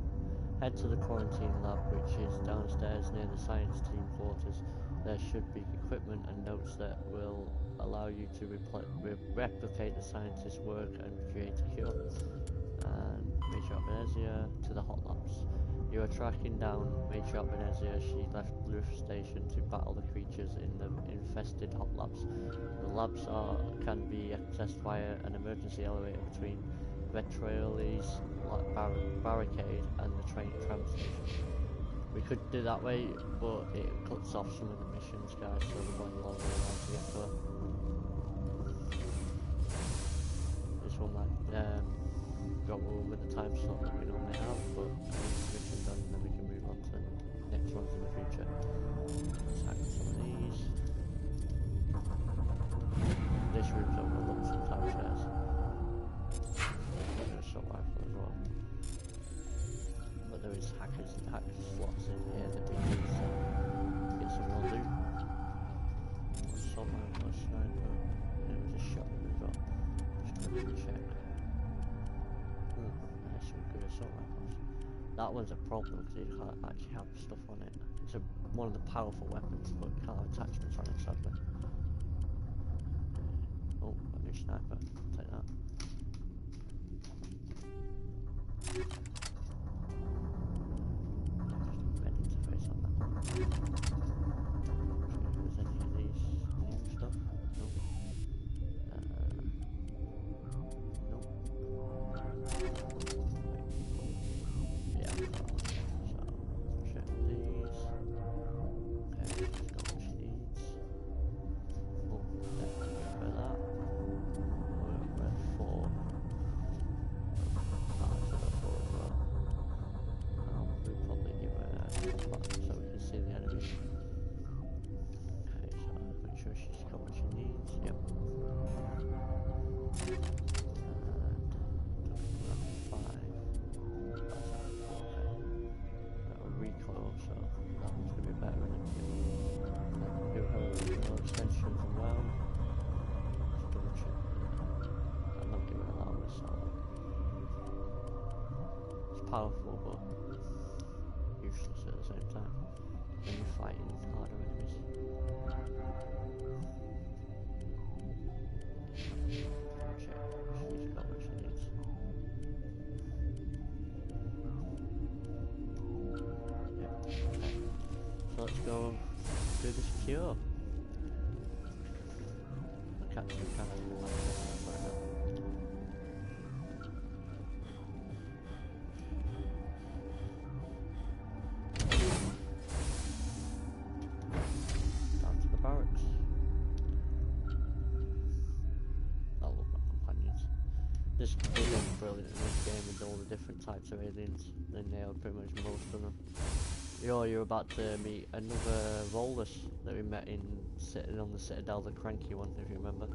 Head to the quarantine lab, which is downstairs near the science team quarters. There should be equipment and notes that will allow you to replicate the scientist's work and create a cure. And Matriarch Venezia to the hot labs. You are tracking down Matriarch Venezia. She left Bluff Station to battle the creatures in the infested hot labs. The labs can be accessed via an emergency elevator between Vetrioles barricade and the tram station. We could do that way, but it cuts off some of the missions, guys, so we're going a long way around to get to it. This one might go over the time slot that we normally have, but mission done, and then we can move on to the next ones in the future. Let's hack some of these. This room's overlooked sometimes, guys. Assault rifle as well. But there is hackers slots in here that we can get some more loot. Assault rifle, a sniper. There was a shotgun as well. Just quickly check. Nice, some good assault rifles. That one's a problem because you can't actually have stuff on it. It's one of the powerful weapons, but you can't have attachments on it, sadly. Oh, a new sniper. Take that. Med interface on that one. Check if there's any of these new stuff. Nope. Nope. Yeah, so check these. Okay, she's got what she needs. Oh, definitely go for that. We're at 4. We'll probably give her a button so we can see the enemies. Okay, so make sure she's got what she needs. Yep. And 5. That's okay. Got a recoil, so that one's gonna be better in it. Do have a recoil extensions as well. Just double check. I'm not giving a lot of assault. It's powerful, but useless at the same time. When you're fighting harder enemies. Check. She's got what she needs. Yep. Okay. So let's go do this cure. The captain can't right now. Barracks. I love my companions. This is brilliant in this game with all the different types of aliens. They nailed pretty much most of them. You're about to meet another Volus that we met in sitting on the Citadel, the cranky one, if you remember.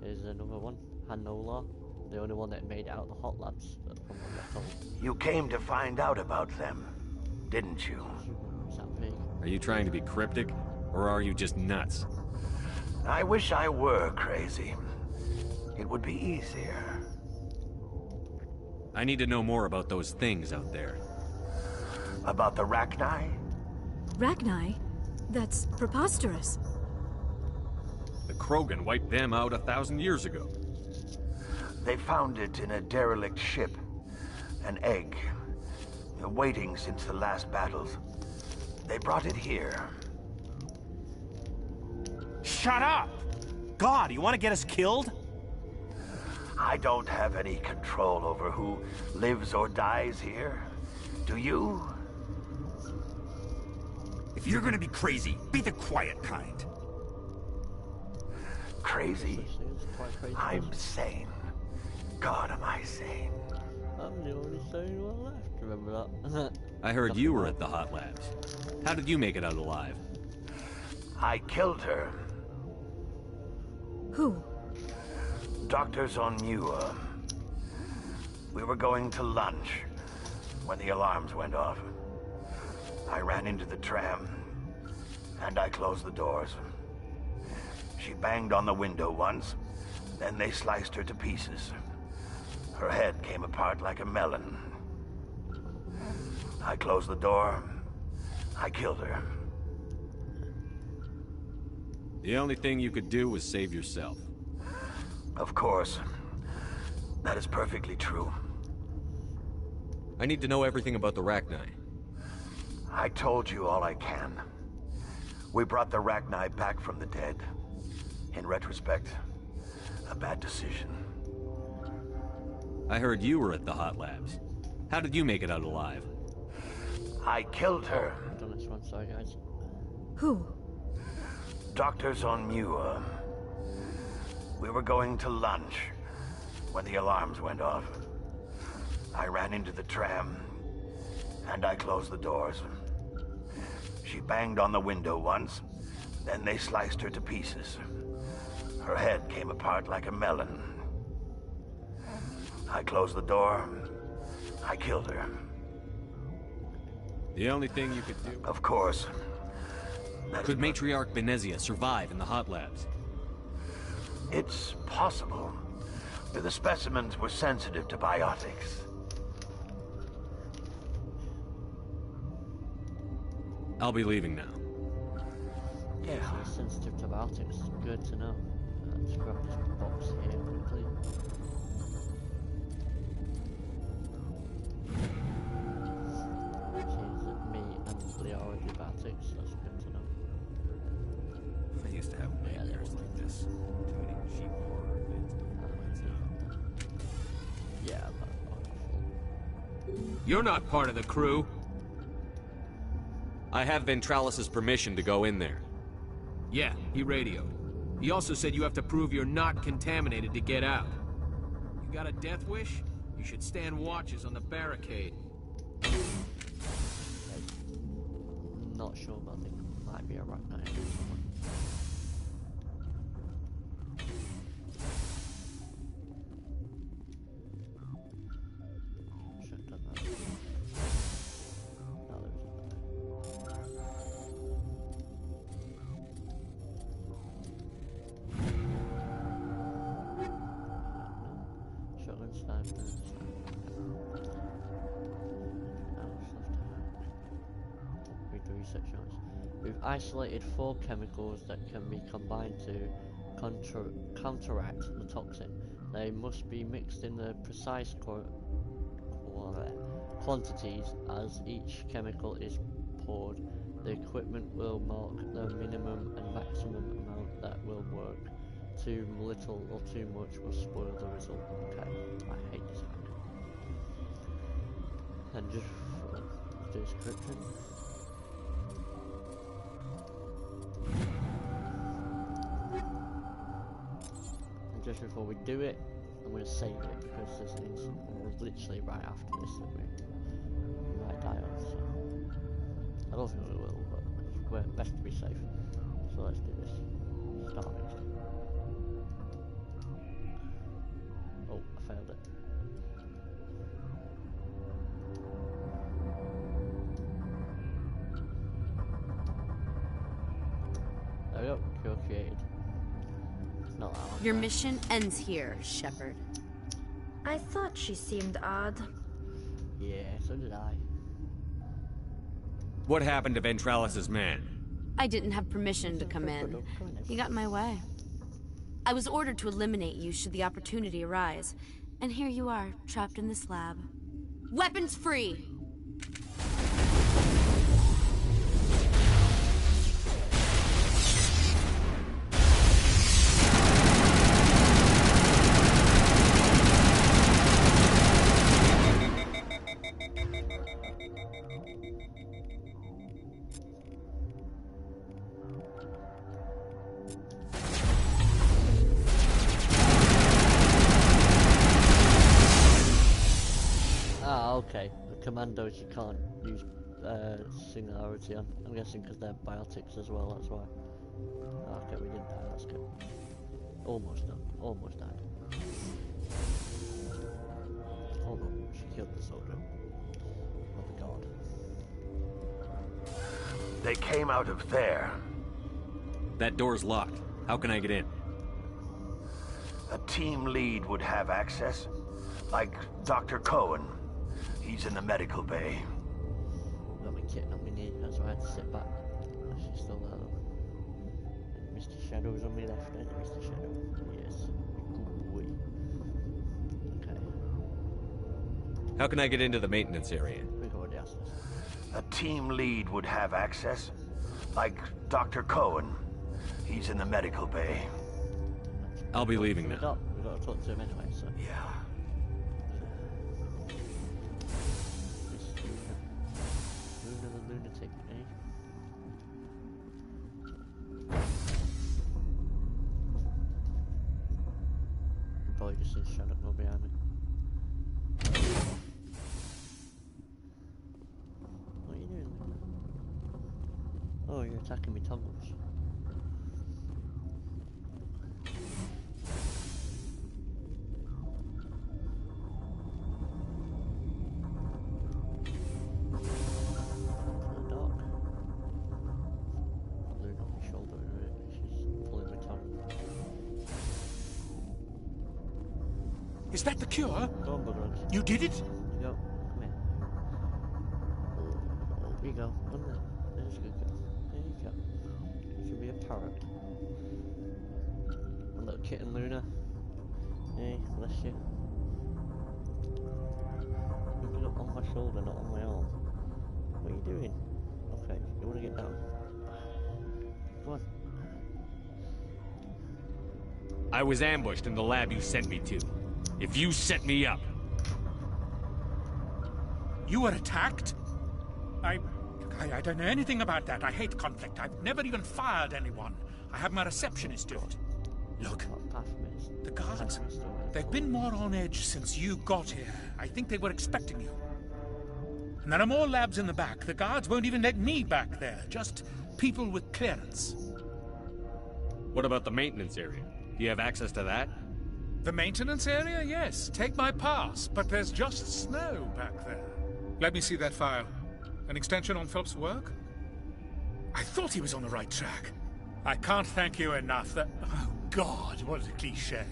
Here's another one, Hanola, the only one that made it out of the hot labs. From what we're told. You came to find out about them, didn't you? Is that big? Are you trying to be cryptic? Or are you just nuts? I wish I were crazy. It would be easier. I need to know more about those things out there. About the Rachni? Rachni? That's preposterous. The Krogan wiped them out 1,000 years ago. They found it in a derelict ship. An egg. Waiting since the last battles. They brought it here. Shut up! God, you want to get us killed? I don't have any control over who lives or dies here. Do you? If you're gonna be crazy, be the quiet kind. Crazy? I'm sane. God, am I sane. I'm the only sane one left. Remember that? I heard you were at the Hot Labs. How did you make it out alive? I killed her. Who? Doctors on Muir. We were going to lunch when the alarms went off. I ran into the tram, and I closed the doors. She banged on the window once, then they sliced her to pieces. Her head came apart like a melon. I closed the door. I killed her. The only thing you could do was save yourself. Of course. That is perfectly true. I need to know everything about the Rachni. I told you all I can. We brought the Rachni back from the dead. In retrospect, a bad decision. I heard you were at the Hot Labs. How did you make it out alive? I killed her. I've done this one, sorry guys. Who? Doctors on Muir. We were going to lunch when the alarms went off. I ran into the tram, and I closed the doors. She banged on the window once, then they sliced her to pieces. Her head came apart like a melon. I closed the door. I killed her. The only thing you could do... Of course. Could Matriarch Benezia survive in the Hot Labs? It's possible. The specimens were sensitive to biotics. I'll be leaving now. Yeah, so sensitive to biotics. Good to know. Let's grab this box here quickly. Me and Leo are antibiotics, that's good to know. I used to have nightmares like this. Tuning sheep Yeah, that's awful. You're not part of the crew. I have Ventralis's permission to go in there. Yeah, he radioed. He also said you have to prove you're not contaminated to get out. You got a death wish? You should stand watches on the barricade. Not sure, but I think it might be a Rachni. We've isolated 4 chemicals that can be combined to counteract the toxin. They must be mixed in the precise quantities as each chemical is poured. The equipment will mark the minimum and maximum amount that will work. Too little or too much will spoil the result. Okay, I hate this kind. And just do description. And just before we do it, I'm going to save it because there's an instant literally right after this that we might die on. So I don't think we will, but we're best to be safe. So let's do this. Start it. Oh, I failed it. There we go, cure created. It's not that one. Your mission ends here, Shepard. I thought she seemed odd. Yeah, so did I. What happened to Ventralis's man? I didn't have permission to come in. He got in my way. I was ordered to eliminate you should the opportunity arise. And here you are, trapped in this lab. Weapons free! Okay, the commandos you can't use singularity on. I'm guessing because they're biotics as well, that's why. Okay, we didn't die, that's good. Almost done, almost died. Hold on, she killed the soldier. Oh my god. They came out of there. That door's locked. How can I get in? A team lead would have access. Like Dr. Cohen. He's in the medical bay. Got my kit, not my knee, that's why I had to sit back. She's still there though. And Mr. Shadow's on my left, ain't it, Mr. Shadow? Yes. Good boy. Okay. How can I get into the maintenance area? We've already asked this. A team lead would have access. Like Dr. Cohen. He's in the medical bay. I'll be leaving now. We've got to talk to him anyway, so. Yeah. Luna the lunatic, eh? Probably just see Shadow go behind me. What are you doing? Oh, you're attacking me tunnels. Is that the cure? Go on, Bugrons. You did it? Go. Come here. Here you go. Come there. There's a good girl. There you go. You can be a parrot. A little kitten, Luna. Hey, bless you. Pick it up on my shoulder, not on my arm. What are you doing? Okay, you want to get down? Come on. I was ambushed in the lab you sent me to. If you set me up... You were attacked? I don't know anything about that. I hate conflict. I've never even fired anyone. I have my receptionist do it. Look, the guards, they've been more on edge since you got here. I think they were expecting you. And there are more labs in the back. The guards won't even let me back there. Just people with clearance. What about the maintenance area? Do you have access to that? The maintenance area? Yes. Take my pass. But there's just snow back there. Let me see that file. An extension on Phelps' work? I thought he was on the right track. I can't thank you enough that... Oh, God, what a cliché.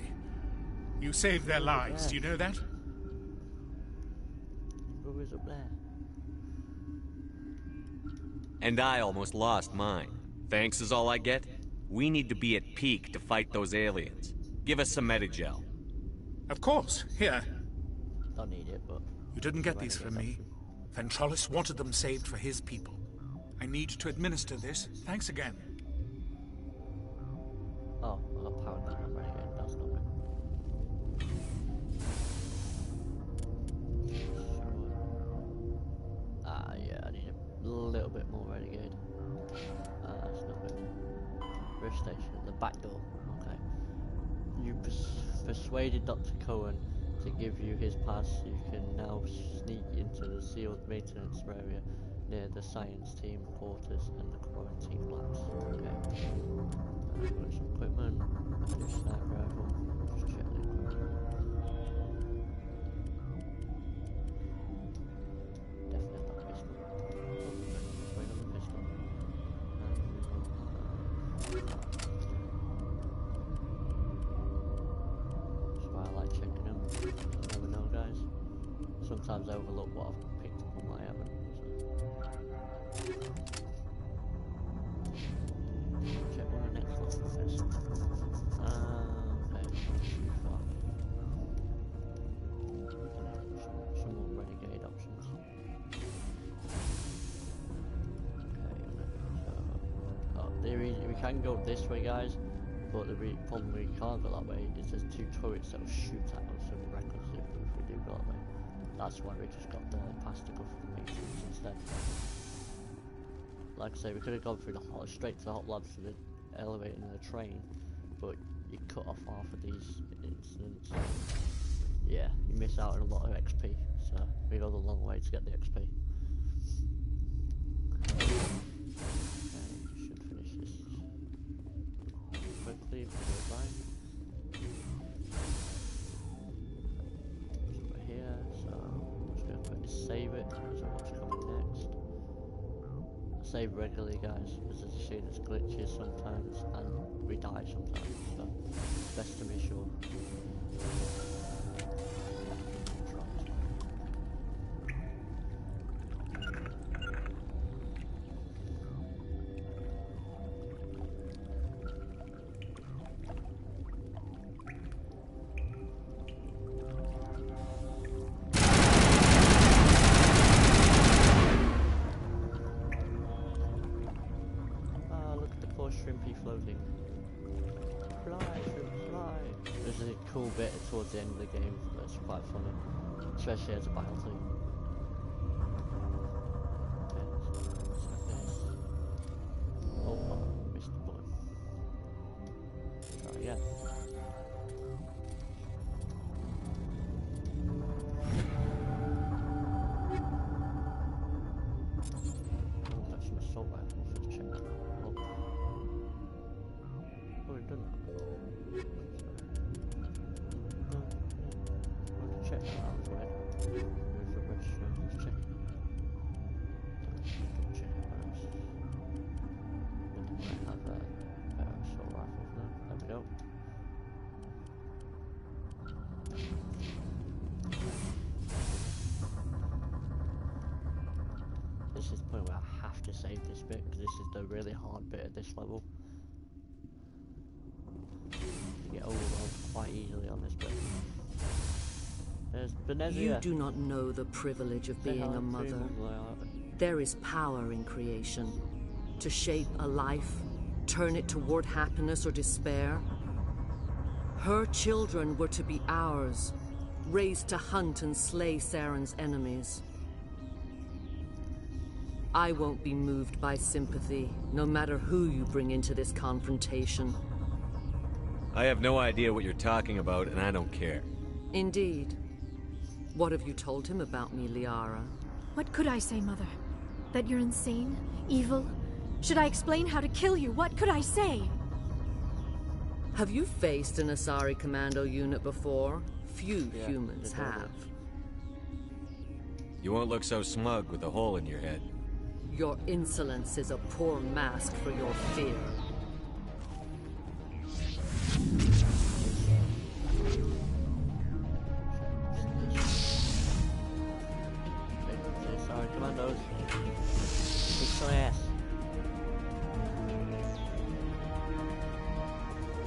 You saved their lives, do you know that? Who is up there? And I almost lost mine. Thanks is all I get? We need to be at peak to fight those aliens. Give us some Medigel. Of course. Here. Don't need it, but... You didn't get these from me. Ventrolis wanted them saved for his people. I need to administer this. Thanks again. Oh, I got powered down that renegade. That's not good. Ah, yeah, I need a little bit more renegade. That's not good. Rift station, the back door. Okay. You persuaded Dr. Cohen to give you his pass. You can now sneak into the sealed maintenance area near the science team quarters and the quarantine labs. Okay. I've got some equipment. A new sniper rifle. Just check the equipment. Definitely not the pistol. Oh, wait on the pistol. That's why I like checking them. You never know, guys. Sometimes I overlook what I've picked up and what I haven't. Check on the next one first. Okay, too far. Some more renegade options. Okay, so we can go this way, guys, but the problem we can't go that way is there's two turrets that will shoot at us and wreck us if we do go that way. That's why we just got the pass to go for the maintenance instead. Like I say, we could have gone through straight to the hot labs to the elevator and the train, but you cut off half of these incidents. yeah, you miss out on a lot of XP. So we go the long way to get the XP. Okay, should finish this quickly if we do it right. Over here, so I'm just going to quickly save it, so what's coming next. I save regularly, guys, because as you see there's glitches sometimes, and we die sometimes, so best to be sure. Shrimpy floating. Fly, shrimp, fly. There's a cool bit towards the end of the game that's quite funny, especially as a battle team. Okay, so it's like this. Oh, missed the button. Try again. Oh, that's an assault rifle. Let's check that out. Already done that before. I want to check that out as well. Move the registration, let's check it. Double check it first. I have a assault rifle for them. There we go. This is the point where I have to save this bit, because this is the really hard bit of this level. Get overwhelmed quite easily on this bit. There's Benezia. You do not know the privilege of being a mother. There is power in creation. To shape a life, turn it toward happiness or despair. Her children were to be ours, raised to hunt and slay Saren's enemies. I won't be moved by sympathy, no matter who you bring into this confrontation. I have no idea what you're talking about, and I don't care. Indeed. What have you told him about me, Liara? What could I say, Mother? That you're insane? Evil? Should I explain how to kill you? What could I say? Have you faced an Asari commando unit before? Few humans have. You won't look so smug with a hole in your head. Your insolence is a poor mask for your fear. Sorry, commandos. Kick some ass.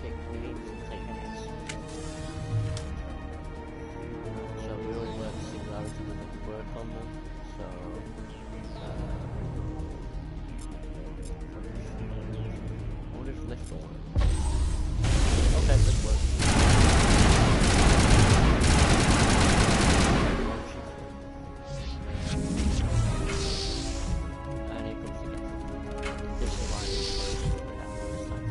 Kick means take ass. So we already learned singularity doesn't work on them. So what if lift will work? Okay, this works. And here comes the this line is this time.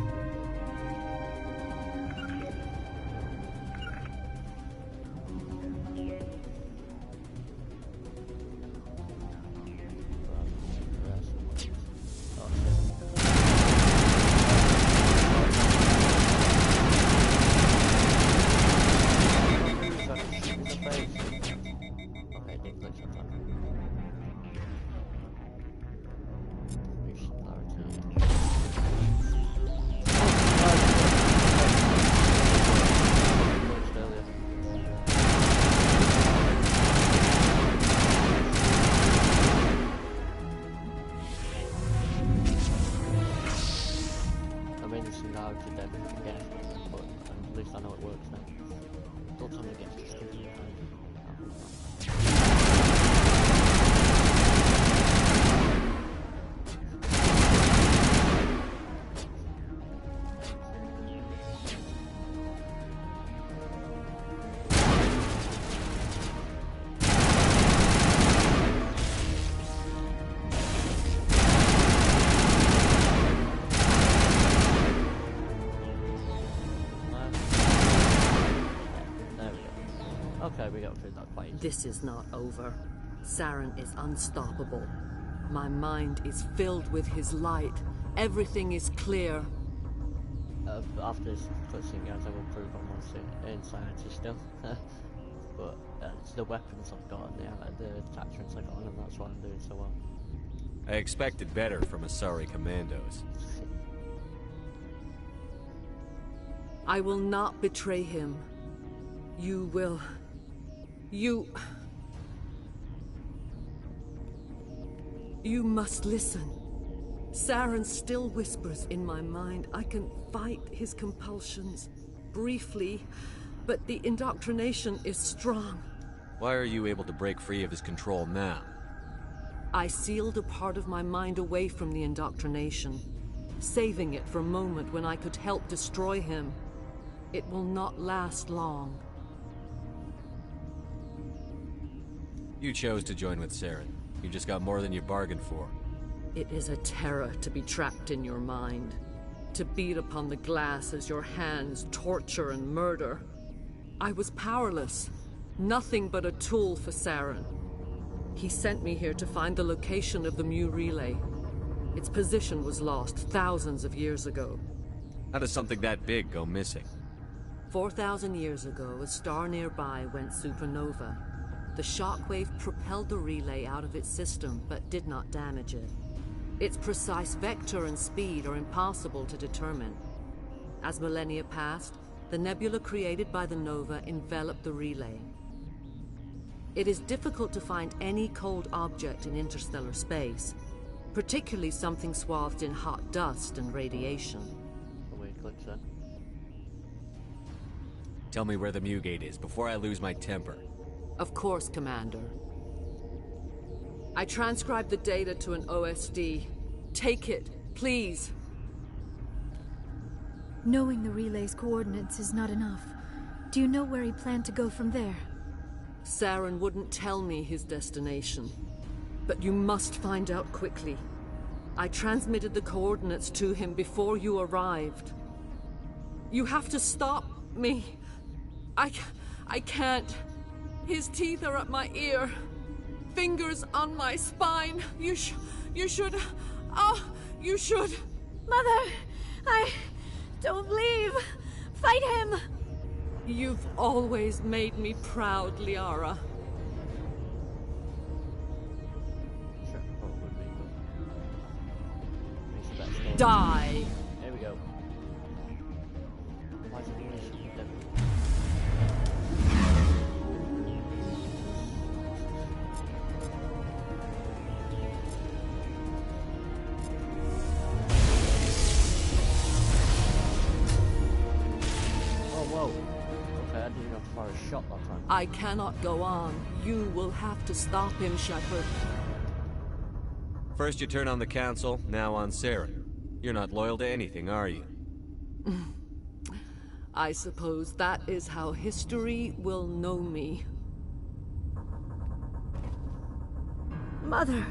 This is not over. Saren is unstoppable. My mind is filled with his light. Everything is clear. After this cutscene, guys, I will prove I'm on insanity still. But it's the weapons I've got and the attachments I got on them, that's why I'm doing so well. I expected better from Asari Commandos. I will not betray him. You will... You must listen. Saren still whispers in my mind. I can fight his compulsions, briefly, but the indoctrination is strong. Why are you able to break free of his control now? I sealed a part of my mind away from the indoctrination, saving it for a moment when I could help destroy him. It will not last long. You chose to join with Saren. You just got more than you bargained for. It is a terror to be trapped in your mind, to beat upon the glass as your hands torture and murder. I was powerless, nothing but a tool for Saren. He sent me here to find the location of the Mu relay. Its position was lost thousands of years ago. How does something that big go missing? 4,000 years ago, a star nearby went supernova. The shockwave propelled the relay out of its system, but did not damage it. Its precise vector and speed are impossible to determine. As millennia passed, the nebula created by the nova enveloped the relay. It is difficult to find any cold object in interstellar space, particularly something swathed in hot dust and radiation. Tell me where the Mu Gate is before I lose my temper. Of course, Commander. I transcribed the data to an OSD. Take it, please. Knowing the relay's coordinates is not enough. Do you know where he planned to go from there? Saren wouldn't tell me his destination. But you must find out quickly. I transmitted the coordinates to him before you arrived. You have to stop me. I can't. His teeth are at my ear. Fingers on my spine. You should... Oh, you should... Mother, don't leave. Fight him. You've always made me proud, Liara. Die. There we go. Shot that time. I cannot go on. You will have to stop him, Shepard. First you turn on the Council, now on Saren. You're not loyal to anything, are you? I suppose that is how history will know me. Mother!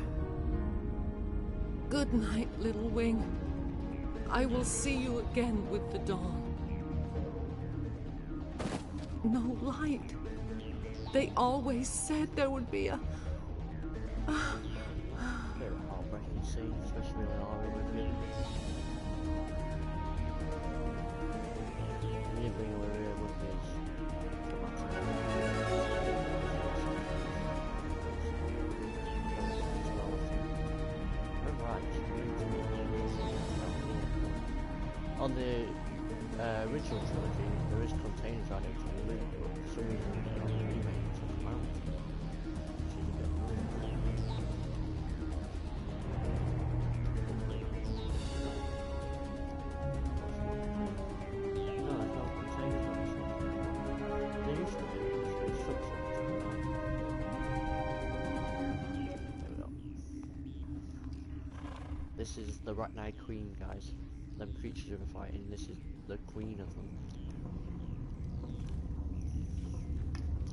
Good night, Little Wing. I will see you again with the dawn. No light. They always said there would be a... Very heartbreaking scene, especially when Lara with you. Leaving Olivia with his on the original trilogy, there is containers added to the loot, but for some reason they're not remade to the mount. Which is a bit annoying. No, there's no containers on this one. There used to be, there used to be There we go. This is the Ratnai Queen, guys. Them creatures are fighting, this is the queen of them.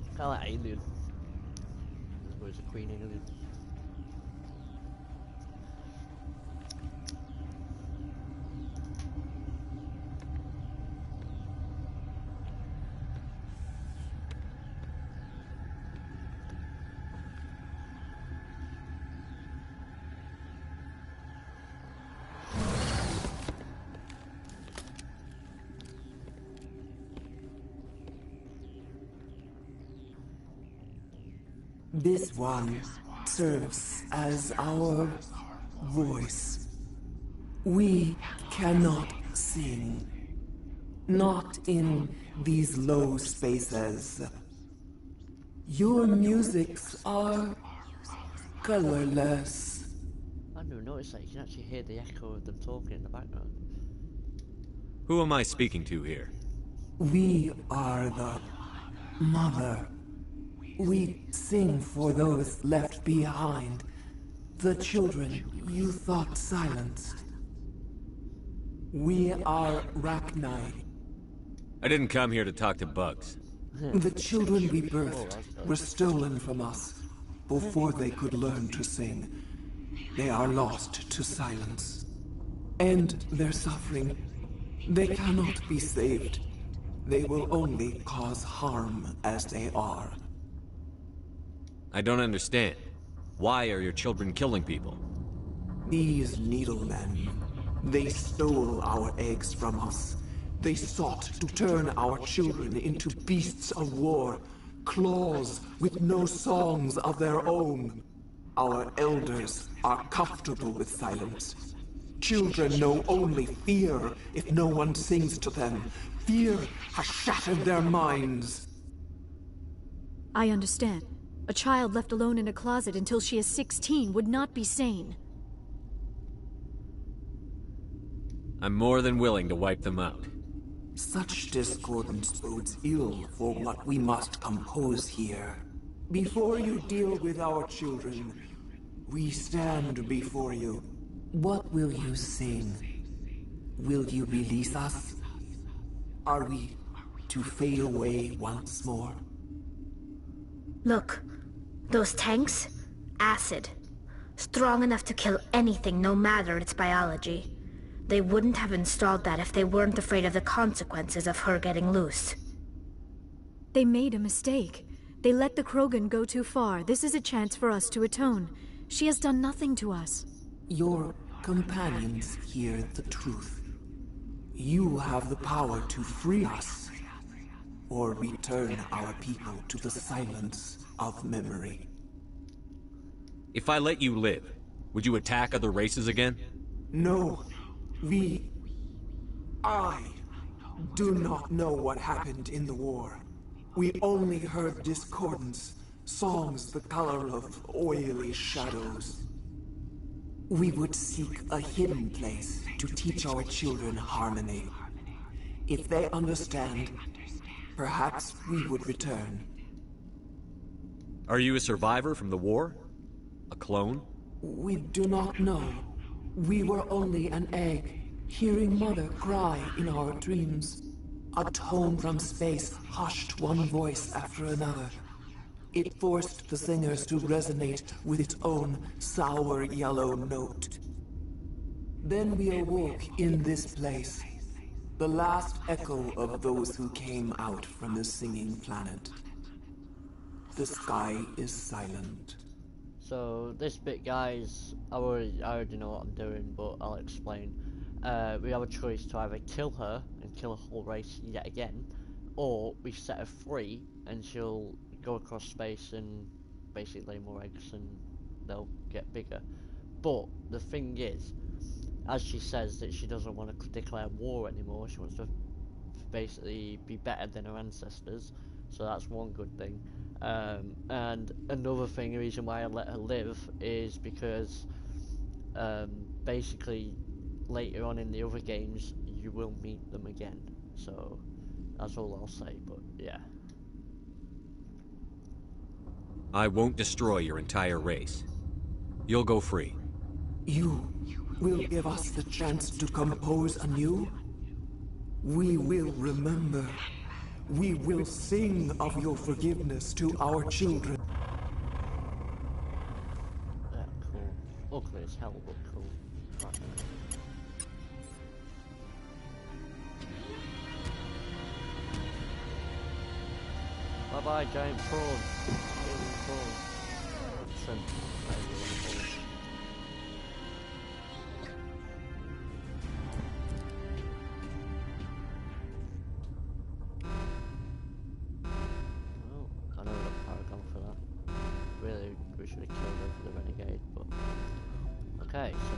Kinda like Alien. I suppose a queen alien. This one serves as our voice. We cannot sing. Not in these low spaces. Your musics are colorless. I never noticed that. You can actually hear the echo of them talking in the background. Who am I speaking to here? We are the Mother. We sing for those left behind. The children you thought silenced. We are Rachni. I didn't come here to talk to bugs. The children we birthed were stolen from us before they could learn to sing. They are lost to silence. And their suffering, they cannot be saved. They will only cause harm as they are. I don't understand. Why are your children killing people? These needlemen, they stole our eggs from us. They sought to turn our children into beasts of war, claws with no songs of their own. Our elders are comfortable with silence. Children know only fear if no one sings to them. Fear has shattered their minds. I understand. A child left alone in a closet until she is 16 would not be sane. I'm more than willing to wipe them out. Such discordance bodes ill for what we must compose here. Before you deal with our children, we stand before you. What will you sing? Will you release us? Are we to fade away once more? Look, those tanks? Acid. Strong enough to kill anything, no matter its biology. They wouldn't have installed that if they weren't afraid of the consequences of her getting loose. They made a mistake. They let the Krogan go too far. This is a chance for us to atone. She has done nothing to us. Your companions hear the truth. You have the power to free us, or return our people to the silence of memory. If I let you live, would you attack other races again? No. I do not know what happened in the war. We only heard discordance, songs the color of oily shadows. We would seek a hidden place to teach our children harmony. If they understand, perhaps we would return. Are you a survivor from the war? A clone? We do not know. We were only an egg, hearing Mother cry in our dreams. A tone from space hushed one voice after another. It forced the singers to resonate with its own sour yellow note. Then we awoke in this place, the last echo of those who came out from the singing planet. The sky is silent. So this bit, guys, I already know what I'm doing, but I'll explain. We have a choice to either kill her and kill a whole race yet again, or we set her free and she'll go across space and basically lay more eggs and they'll get bigger. But the thing is, as she says that she doesn't want to declare war anymore, she wants to basically be better than her ancestors, so that's one good thing. And another thing, the reason why I let her live is because basically later on in the other games you will meet them again, so that's all I'll say. But yeah, I won't destroy your entire race. You'll go free. You will give us the chance to compose anew? We will remember. We will sing of your forgiveness to our children. Yeah, cool. Ugly as hell, but cool. Right. Bye bye, giant prawn. Shrimp. we should have killed the renegade, but... Okay, so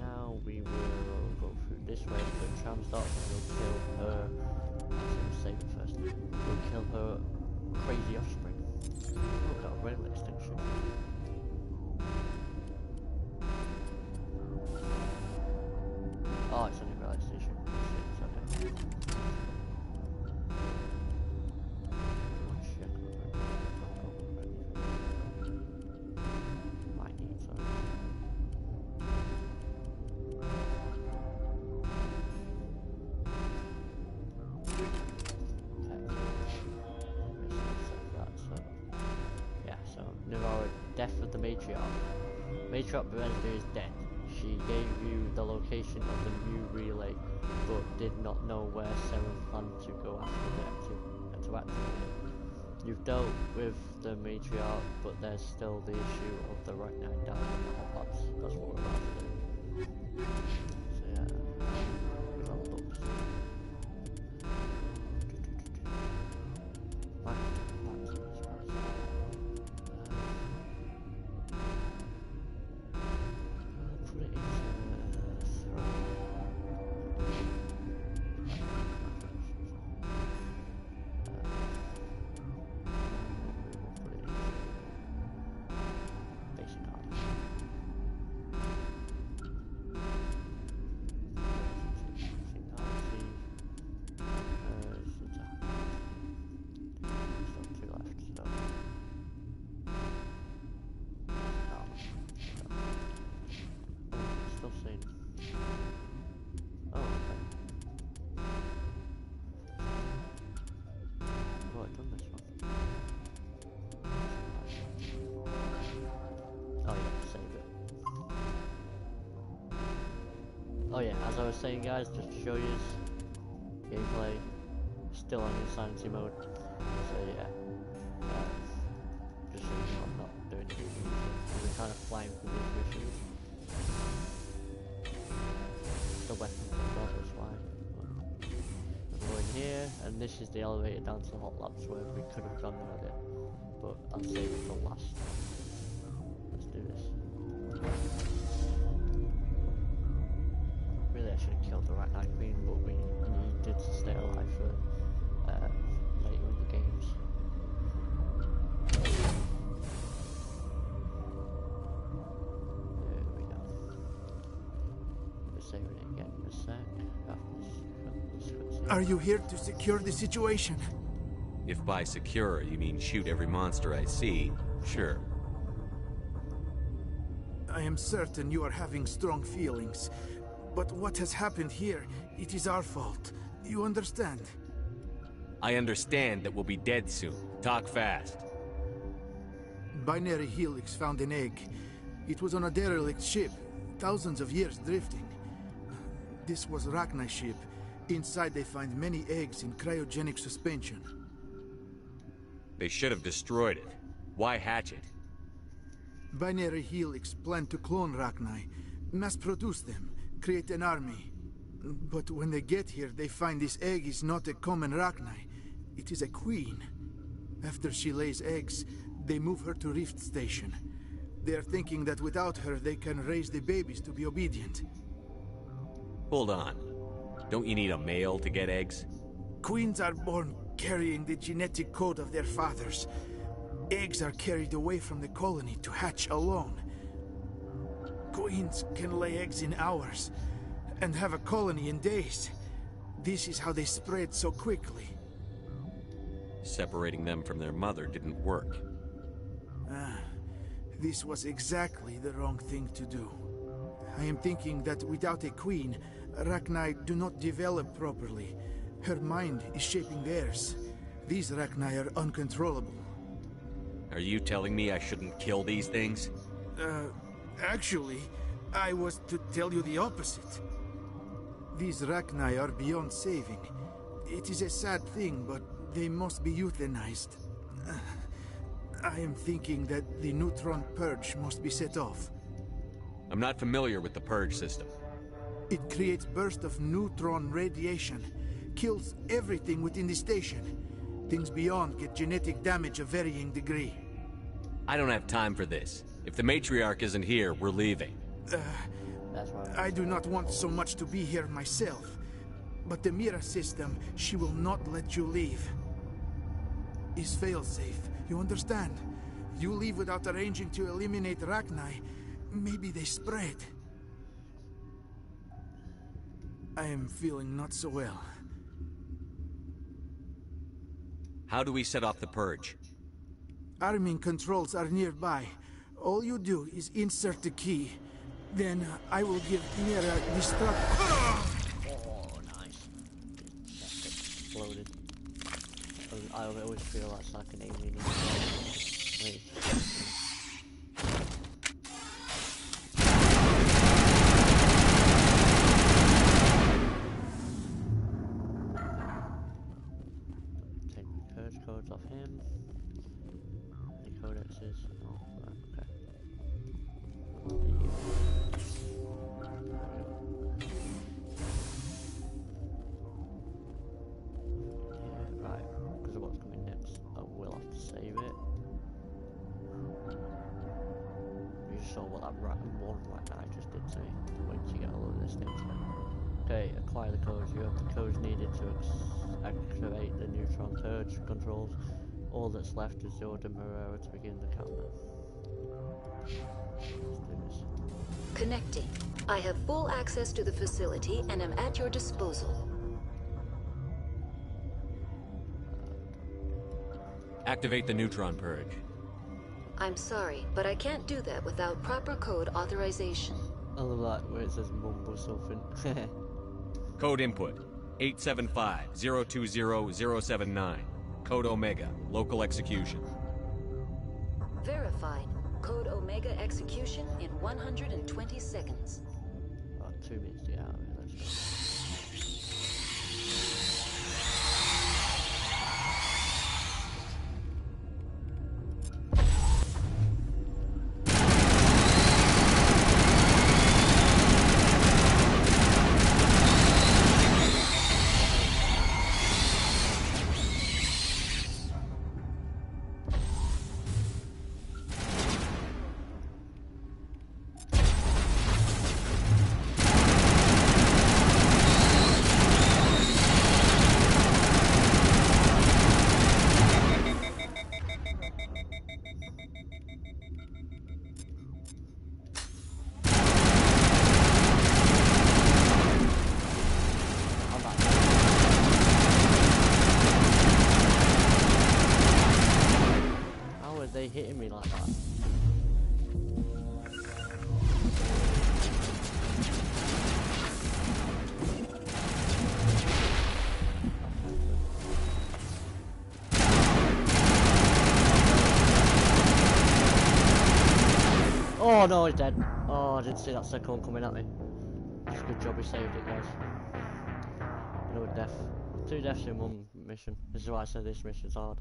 now we will go through this way to the tram stop and we'll kill her... Actually, we'll save it first. We'll kill her crazy offspring. Oh, got a rail extinction. Oh, it's only a rail extinction. Okay. Death of the matriarch. Matriarch Berenstain is dead. She gave you the location of the new relay, but did not know where Seren planned to go after to activate it. You've dealt with the matriarch, but there's still the issue of the Rachni down in the hot pots. That's what we're about to do. So yeah, we've all looked. Oh yeah, as I was saying guys, just to show you, gameplay still on insanity mode, so yeah, just so you know I'm not doing anything, we're kind of flying through these missions. The weapons I've got, that's why. We'll go in here, and this is the elevator down to the hot labs where we could have gone earlier, but I'll save it for last. Let's do this. Really, I should have killed the Rachni Queen, but we needed to stay alive for later in the games. There we go. We'll save it again in a sec. Are you here to secure the situation? If by secure you mean shoot every monster I see, sure. I am certain you are having strong feelings. But what has happened here, it is our fault. You understand? I understand that we'll be dead soon. Talk fast. Binary Helix found an egg. It was on a derelict ship, thousands of years drifting. This was Rachni ship. Inside they find many eggs in cryogenic suspension. They should have destroyed it. Why hatch it? Binary Helix planned to clone Rachni, mass-produce them, create an army. But when they get here, they find this egg is not a common Rachni. It is a queen. After she lays eggs, they move her to Rift Station. They are thinking that without her, they can raise the babies to be obedient. Hold on. Don't you need a male to get eggs? Queens are born carrying the genetic code of their fathers. Eggs are carried away from the colony to hatch alone. Queens can lay eggs in hours, and have a colony in days. This is how they spread so quickly. Separating them from their mother didn't work. This was exactly the wrong thing to do. I am thinking that without a queen, Rachni do not develop properly. Her mind is shaping theirs. These Rachni are uncontrollable. Are you telling me I shouldn't kill these things? Actually, I was to tell you the opposite. These Rachni are beyond saving. It is a sad thing, but they must be euthanized. I am thinking that the neutron purge must be set off. I'm not familiar with the purge system. It creates bursts of neutron radiation, kills everything within the station. Things beyond get genetic damage of varying degree. I don't have time for this. If the matriarch isn't here, we're leaving. That's right. I do not want so much to be here myself. But the Mira system, she will not let you leave. Is failsafe, you understand? You leave without arranging to eliminate Rachni, maybe they spread. I am feeling not so well. How do we set off the purge? Arming controls are nearby. All you do is insert the key. Then I will give Mira destruct. Oh, nice. That exploded. I always feel that's like an alien. Wait. Take the purge codes off him. The codexes. Oh, right, okay. Yeah, right. Because of what's coming next, I will have to save it. You saw what that one right now just did to me. Wait till you get all of this next time. Okay, acquire the codes. You have the codes needed to activate the neutron purge controls. All that's left is the order Marrera to begin the countdown. Let's do this. Connecting. I have full access to the facility and am at your disposal. Activate the neutron purge. I'm sorry, but I can't do that without proper code authorization. I love that where it says mumble something. Code input 875-020-079. Code Omega, local execution. Verified. Code Omega execution in 120 seconds. About 2 minutes to get out of here, let's go. Hitting me like that. Oh no, he's dead. Oh, I didn't see that second one coming at me. It's a good job we saved it, guys. Another death. 2 deaths in 1 mission. This is why I said this mission's hard.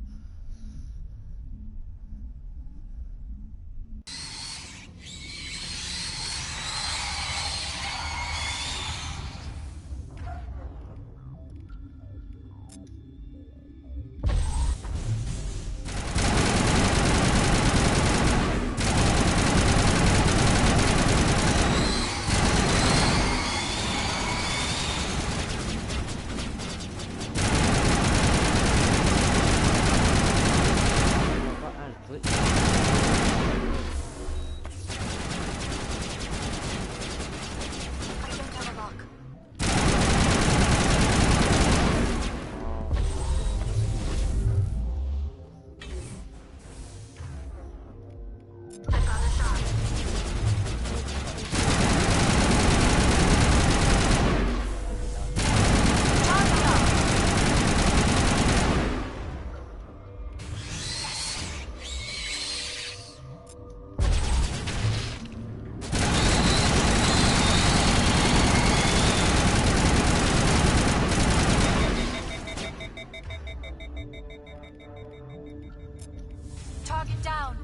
Target down.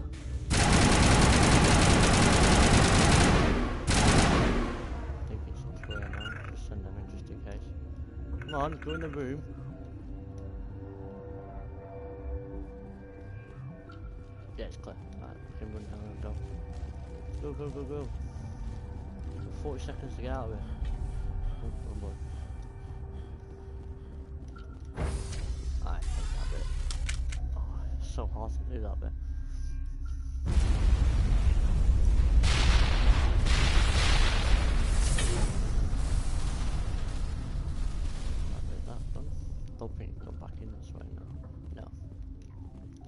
I think it's clear now. Just send them in just in case. Come on, go in the room. Yeah, it's clear. Right, Go, go, go, go. 40 seconds to get out of here. Oh boy. Alright, take that bit. Oh, it's so hard to do that bit. That's done. Don't think you can go back in this way now. No.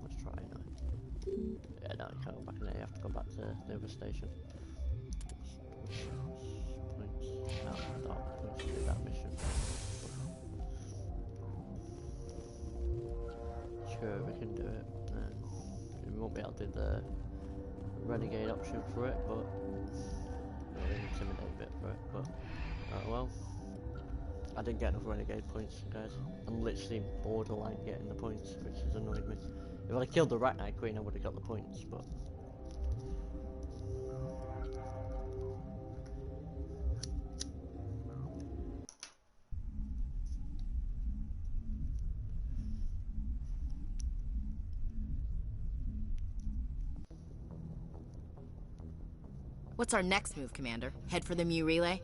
Let's try it now. Yeah, no, you can't go back in there, you have to go back to the other station. Points. No, dark points to do that mission. Sure, we can do it. We won't be able to do the renegade option for it, but the intimidate bit for it, but oh well. I didn't get enough renegade points, guys. I'm literally borderline getting the points, which has annoyed me. If I killed the Arachnite Queen, I would have got the points, but What's our next move, Commander? Head for the Mu Relay?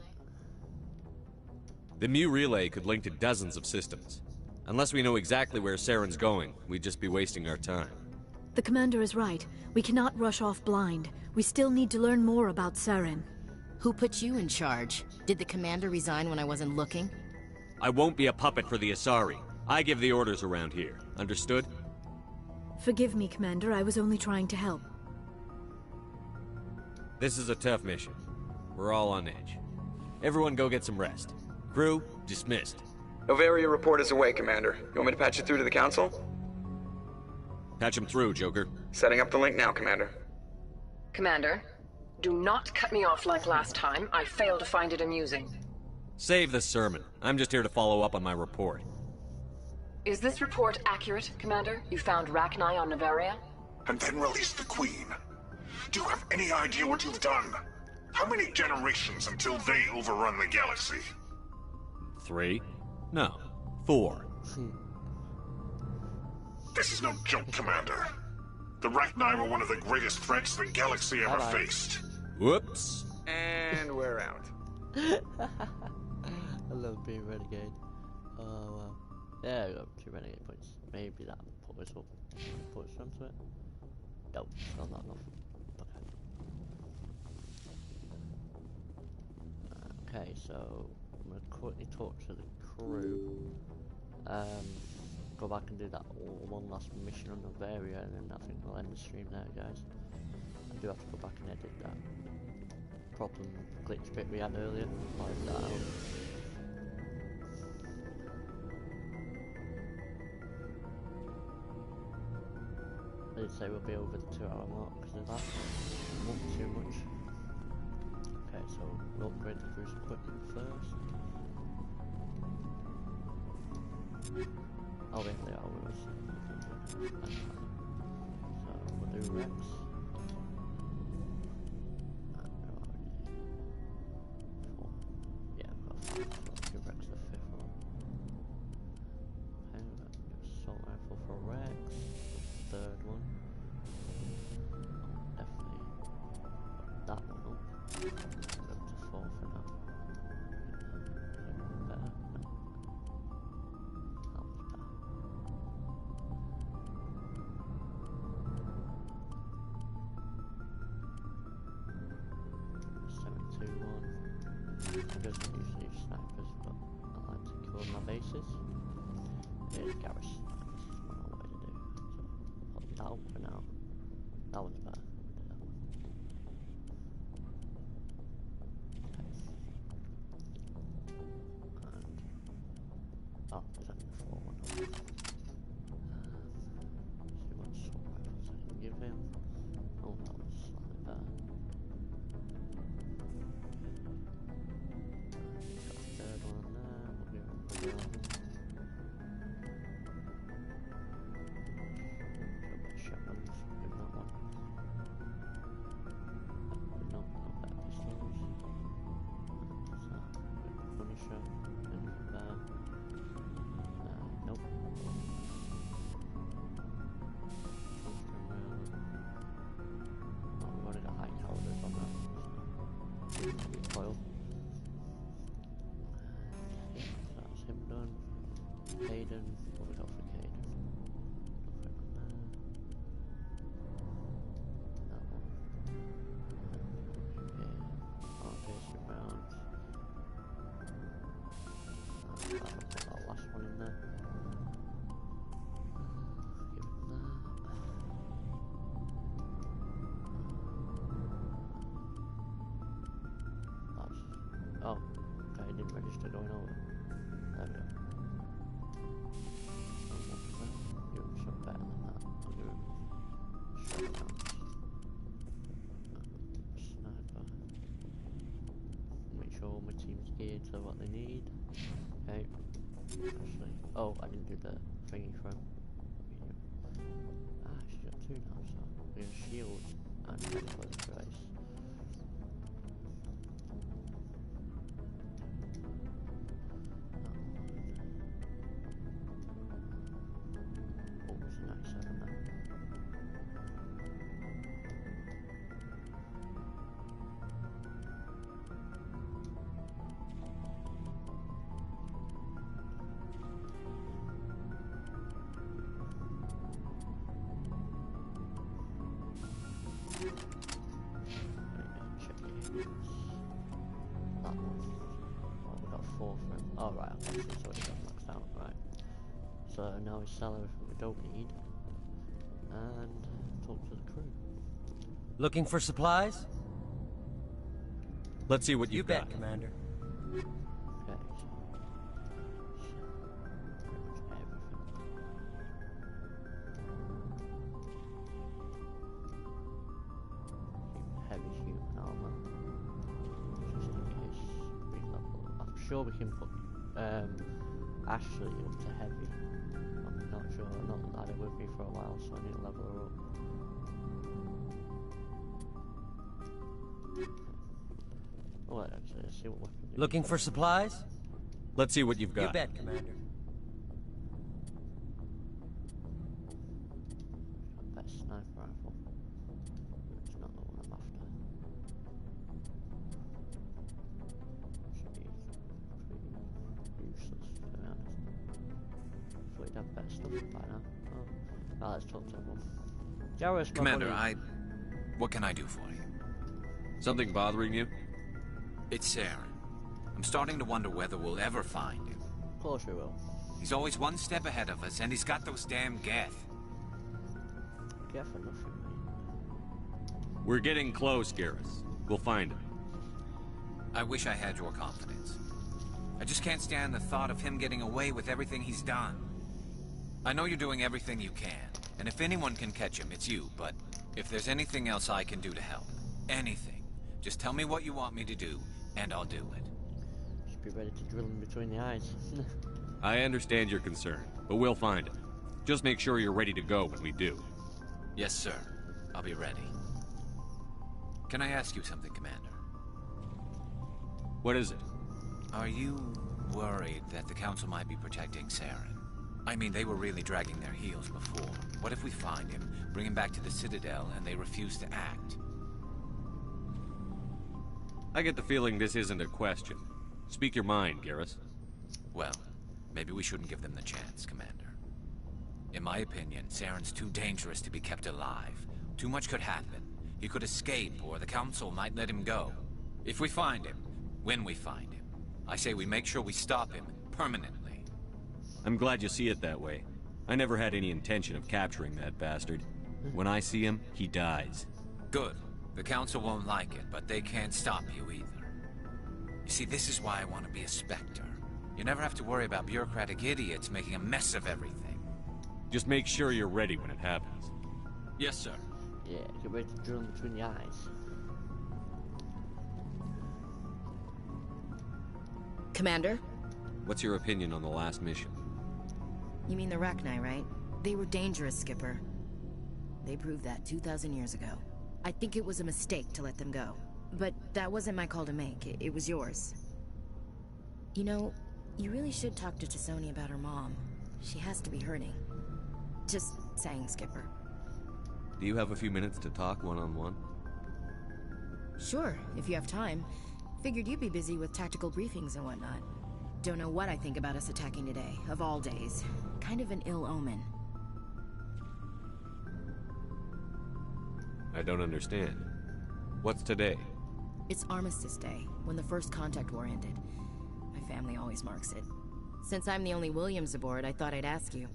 The Mu Relay could link to dozens of systems. Unless we know exactly where Saren's going, we'd just be wasting our time. The Commander is right. We cannot rush off blind. We still need to learn more about Saren. Who put you in charge? Did the Commander resign when I wasn't looking? I won't be a puppet for the Asari. I give the orders around here. Understood? Forgive me, Commander. I was only trying to help. This is a tough mission. We're all on edge. Everyone go get some rest. Crew, dismissed. Noveria report is away, Commander. You want me to patch it through to the Council? Patch him through, Joker. Setting up the link now, Commander. Commander, do not cut me off like last time. I failed to find it amusing. Save the sermon. I'm just here to follow up on my report. Is this report accurate, Commander? You found Rachni on Noveria? And then released the Queen. Do you have any idea what you've done? How many generations until they overrun the galaxy? 3? No, 4. This is no joke, Commander. The Rachni were one of the greatest threats the galaxy ever faced. Whoops. And we're out. I love being renegade. Oh wow. Yeah, I got 2 renegade points. Maybe that will put us up. Put us onto it. Nope, still not enough. Okay, so I'm gonna quickly talk to the crew. Go back and do that one last mission on Noveria, and then I think we'll end the stream there, guys. I do have to go back and edit that problem glitch bit we had earlier. Like that out. I did say we'll be over the 2-hour mark because of that. Not too much. Okay, so we'll upgrade the cruise equipment first. Oh, wait, they are with us. That's fine. So we'll do Rex. Yeah, I've got 4. So let's give Rex the 5th one. Okay, we've got assault rifle for Rex. 3rd one. Definitely put that one up. Go to 4 for now. Better. No. That was better. 721. I just usually use snipers, but I like to kill my bases. Here's Garrus. This is what I wanted to do. So put that up for now. That one's better. Oh, is that the 4 one? See what assault rifles I can give him. Oh, that was slightly better. Got a 3rd one there. We'll give him the 11. Shotguns. Recoil. That's him done. Hayden, what we got for Hayden? Nothing on there. That one. Yeah. Oh, Jason round. I'll put that last one in there. Give it that. Oh, okay, it didn't register going over. There we go. You're some better than that. I'll give him shotguns. Sniper. Make sure all my team's geared to what they need. Okay. Actually, oh, I didn't do the thingy for him. Ah, she's got two now, so we have shield and medical device. Oh right, okay, so it's already got maxed out, right. So now we sell everything we don't need and talk to the crew. Looking for supplies? Let's see what you bet, Commander. Okay, so pretty much everything. Heavy human armor. Just in case we level. I'm sure we can put Ashley up to heavy. I'm not sure. I've not had it with me for a while, so I need to level her up. Oh, actually, let's see what weapon. Looking for supplies? Let's see what you've got. You bet, Commander. Best sniper rifle. It's not the one I'm after. Should be pretty useless, to be honest. Thought you'd have better stuff by now. Oh. Right, let's talk to everyone. Garrus, my Commander, buddy. what can I do for you? Something bothering you? It's Saren. I'm starting to wonder whether we'll ever find him. Of course we will. He's always one step ahead of us, and he's got those damn Geth. Geth or nothing, mate. We're getting close, Garrus. We'll find him. I wish I had your confidence. I just can't stand the thought of him getting away with everything he's done. I know you're doing everything you can, and if anyone can catch him, it's you, but if there's anything else I can do to help, anything, just tell me what you want me to do, and I'll do it. Just be ready to drill him between the eyes. I understand your concern, but we'll find him. Just make sure you're ready to go when we do. Yes, sir. I'll be ready. Can I ask you something, Commander? What is it? Are you worried that the Council might be protecting Saren? I mean, they were really dragging their heels before. What if we find him, bring him back to the Citadel, and they refuse to act? I get the feeling this isn't a question. Speak your mind, Garrus. Well, maybe we shouldn't give them the chance, Commander. In my opinion, Saren's too dangerous to be kept alive. Too much could happen. He could escape, or the Council might let him go. If we find him, when we find him, I say we make sure we stop him, permanently. I'm glad you see it that way. I never had any intention of capturing that bastard. When I see him, he dies. Good. The Council won't like it, but they can't stop you either. You see, this is why I want to be a Spectre. You never have to worry about bureaucratic idiots making a mess of everything. Just make sure you're ready when it happens. Yes, sir. Yeah, get ready to drill him between the eyes. Commander? What's your opinion on the last mission? You mean the Rachni, right? They were dangerous, Skipper. They proved that 2,000 years ago. I think it was a mistake to let them go. But that wasn't my call to make. It was yours. You know, you really should talk to T'Soni about her mom. She has to be hurting. Just saying, Skipper. Do you have a few minutes to talk one-on-one? Sure, if you have time. Figured you'd be busy with tactical briefings and whatnot. Don't know what I think about us attacking today, of all days. Kind of an ill omen. I don't understand. What's today? It's Armistice Day, when the First Contact War ended. My family always marks it. Since I'm the only Williams aboard, I thought I'd ask you.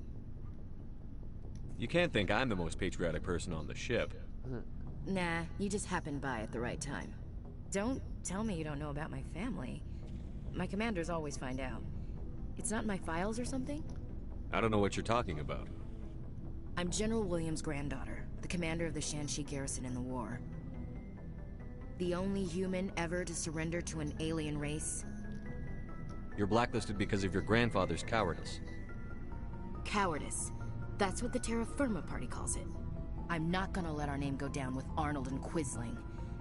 You can't think I'm the most patriotic person on the ship. Nah, you just happened by at the right time. Don't tell me you don't know about my family. My commanders always find out. It's not in my files or something? I don't know what you're talking about. I'm General Williams' granddaughter, the commander of the Shanxi garrison in the war. The only human ever to surrender to an alien race. You're blacklisted because of your grandfather's cowardice. Cowardice. That's what the Terra Firma Party calls it. I'm not gonna let our name go down with Arnold and Quisling.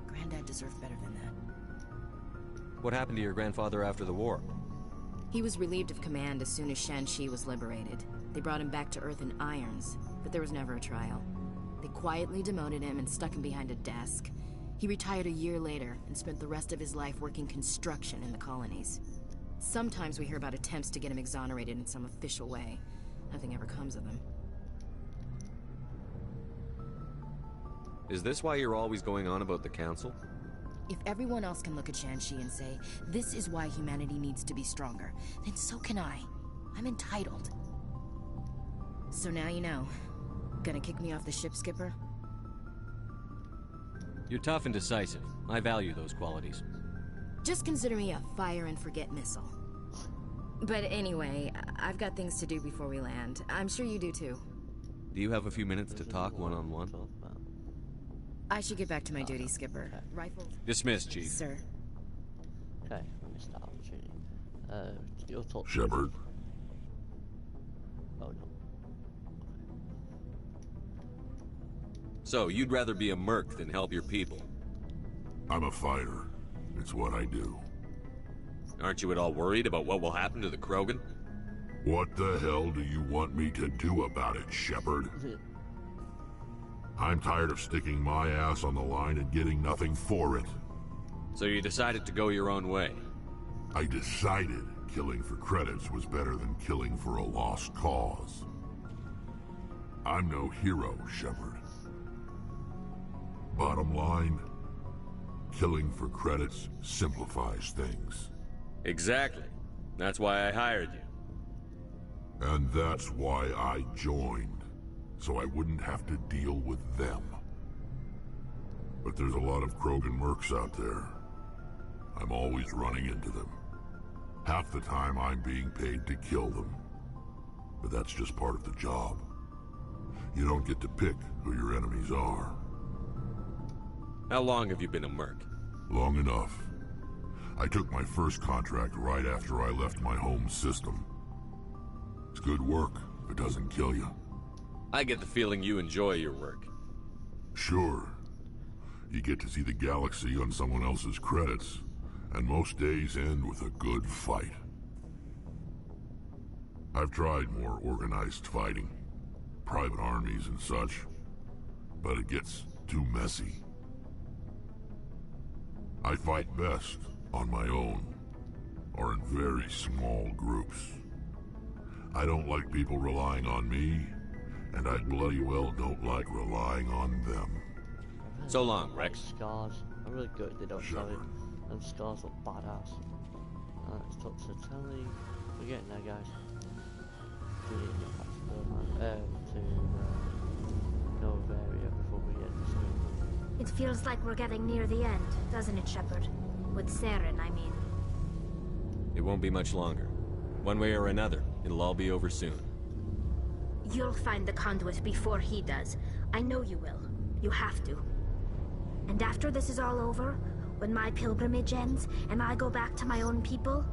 Granddad deserved better than that. What happened to your grandfather after the war? He was relieved of command as soon as Shanxi was liberated. They brought him back to Earth in irons, but there was never a trial. They quietly demoted him and stuck him behind a desk. He retired a year later and spent the rest of his life working construction in the colonies. Sometimes we hear about attempts to get him exonerated in some official way. Nothing ever comes of him. Is this why you're always going on about the Council? If everyone else can look at Shanxi and say, this is why humanity needs to be stronger, then so can I. I'm entitled. So now you know. Gonna kick me off the ship, Skipper? You're tough and decisive. I value those qualities. Just consider me a fire-and-forget missile. But anyway, I've got things to do before we land. I'm sure you do too. Do you have a few minutes to talk one-on-one? I should get back to my duty, Skipper. Rifles? Dismissed, Chief. Sir. Okay, I missed that opportunity. You'll talk. Shepard. Oh no. So, you'd rather be a merc than help your people? I'm a fighter. It's what I do. Aren't you at all worried about what will happen to the Krogan? What the hell do you want me to do about it, Shepard? I'm tired of sticking my ass on the line and getting nothing for it. So you decided to go your own way? I decided killing for credits was better than killing for a lost cause. I'm no hero, Shepard. Bottom line, killing for credits simplifies things. Exactly. That's why I hired you. And that's why I joined. So I wouldn't have to deal with them. But there's a lot of Krogan mercs out there. I'm always running into them. Half the time I'm being paid to kill them. But that's just part of the job. You don't get to pick who your enemies are. How long have you been a merc? Long enough. I took my first contract right after I left my home system. It's good work if it doesn't kill you. I get the feeling you enjoy your work. Sure. You get to see the galaxy on someone else's credits, and most days end with a good fight. I've tried more organized fighting, private armies and such, but it gets too messy. I fight best on my own, or in very small groups. I don't like people relying on me, and I bloody well don't like relying on them. So long, Rex. Scars. I'm really good they don't show it. And Scars look badass. Let's talk to Telly. We're getting there, guys. To Novaria before we get this game. It feels like we're getting near the end, doesn't it, Shepard? With Saren, I mean. It won't be much longer. One way or another, it'll all be over soon. You'll find the conduit before he does. I know you will. You have to. And after this is all over, when my pilgrimage ends and I go back to my own people,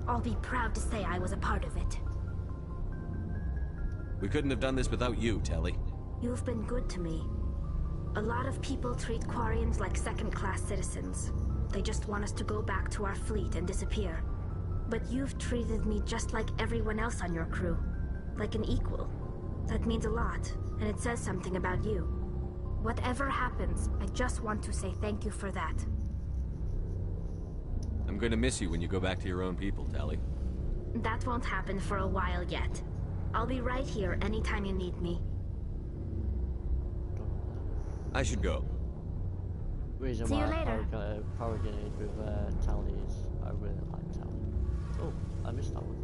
I'll be proud to say I was a part of it. We couldn't have done this without you, Telly. You've been good to me. A lot of people treat Quarians like second-class citizens. They just want us to go back to our fleet and disappear. But you've treated me just like everyone else on your crew. Like an equal. That means a lot, and it says something about you. Whatever happens, I just want to say thank you for that. I'm gonna miss you when you go back to your own people, Tali. That won't happen for a while yet. I'll be right here anytime you need me. I should go. Reason See you why later. Power Grenade with Tali is I really like Tali. Oh, I missed that one.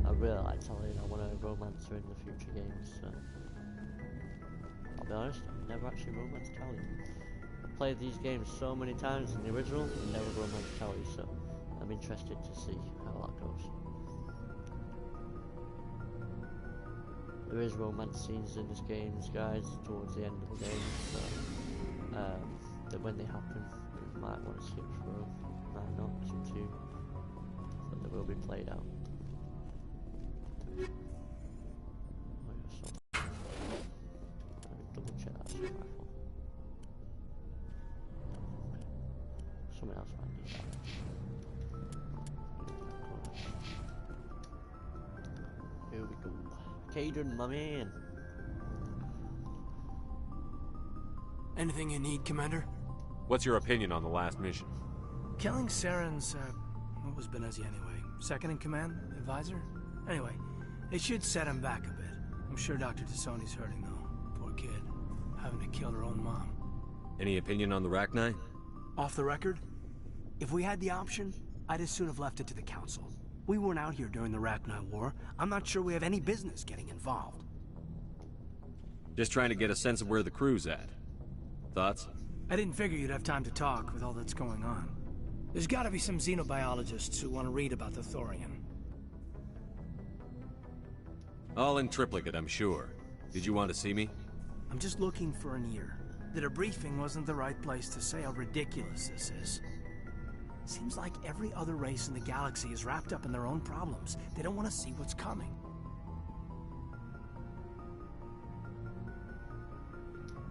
I really like Tali and I want to romance her in the future games, so... I'll be honest, I've never actually romanced Tali. I've played these games so many times in the original and never romanced Tali, so I'm interested to see how that goes. There is romance scenes in this game, guys, towards the end of the game, so that when they happen, you might want to skip through, might not, it's up to you, but they will be played out. Double check that's your rifle. Someone else might need that. Here we go. Kaidan, my man. Anything you need, Commander? What's your opinion on the last mission? Killing Saren's, what was Benezia anyway? Second in command? Advisor? Anyway, it should set him back a bit. I'm sure Dr. T'Soni's hurting, though. Poor kid. Having to kill her own mom. Any opinion on the Rachni? Off the record? If we had the option, I'd as soon have left it to the Council. We weren't out here during the Rachni War. I'm not sure we have any business getting involved. Just trying to get a sense of where the crew's at. Thoughts? I didn't figure you'd have time to talk with all that's going on. There's gotta be some xenobiologists who want to read about the Thorian. All in triplicate, I'm sure. Did you want to see me? I'm just looking for an ear. The debriefing wasn't the right place to say how ridiculous this is. Seems like every other race in the galaxy is wrapped up in their own problems. They don't want to see what's coming.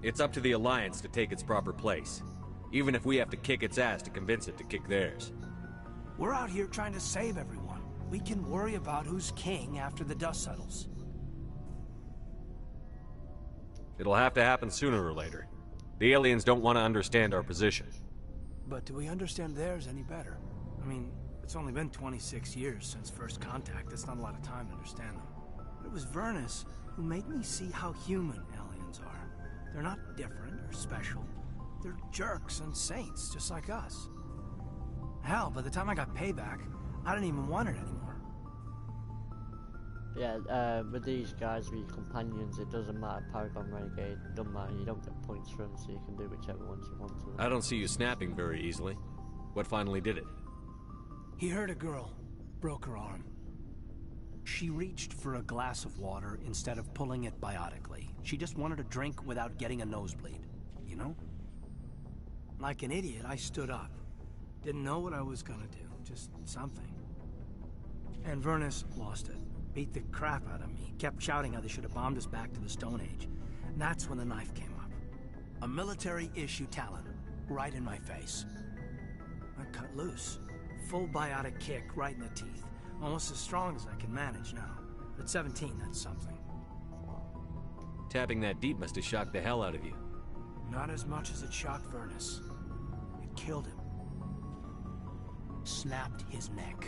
It's up to the Alliance to take its proper place. Even if we have to kick its ass to convince it to kick theirs. We're out here trying to save everyone. We can worry about who's king after the dust settles. It'll have to happen sooner or later. The aliens don't want to understand our position. But do we understand theirs any better? I mean, it's only been 26 years since first contact. That's not a lot of time to understand them. But it was Vernus who made me see how human aliens are. They're not different or special. They're jerks and saints, just like us. Hell, by the time I got payback, I didn't even want it anymore. Yeah, with these guys, with your companions, it doesn't matter, Paragon, Renegade, doesn't matter, you don't get points for them, so you can do whichever ones you want to them. I don't see you snapping very easily. What finally did it? He hurt a girl, broke her arm. She reached for a glass of water instead of pulling it biotically. She just wanted a drink without getting a nosebleed, you know? Like an idiot, I stood up. Didn't know what I was gonna do, just something. And Vernus lost it. Beat the crap out of me. Kept shouting how they should have bombed us back to the Stone Age. And that's when the knife came up. A military-issue Talon, right in my face. I cut loose. Full biotic kick right in the teeth. Almost as strong as I can manage now. At 17, that's something. Tapping that deep must have shocked the hell out of you. Not as much as it shocked Vernus. It killed him. Snapped his neck.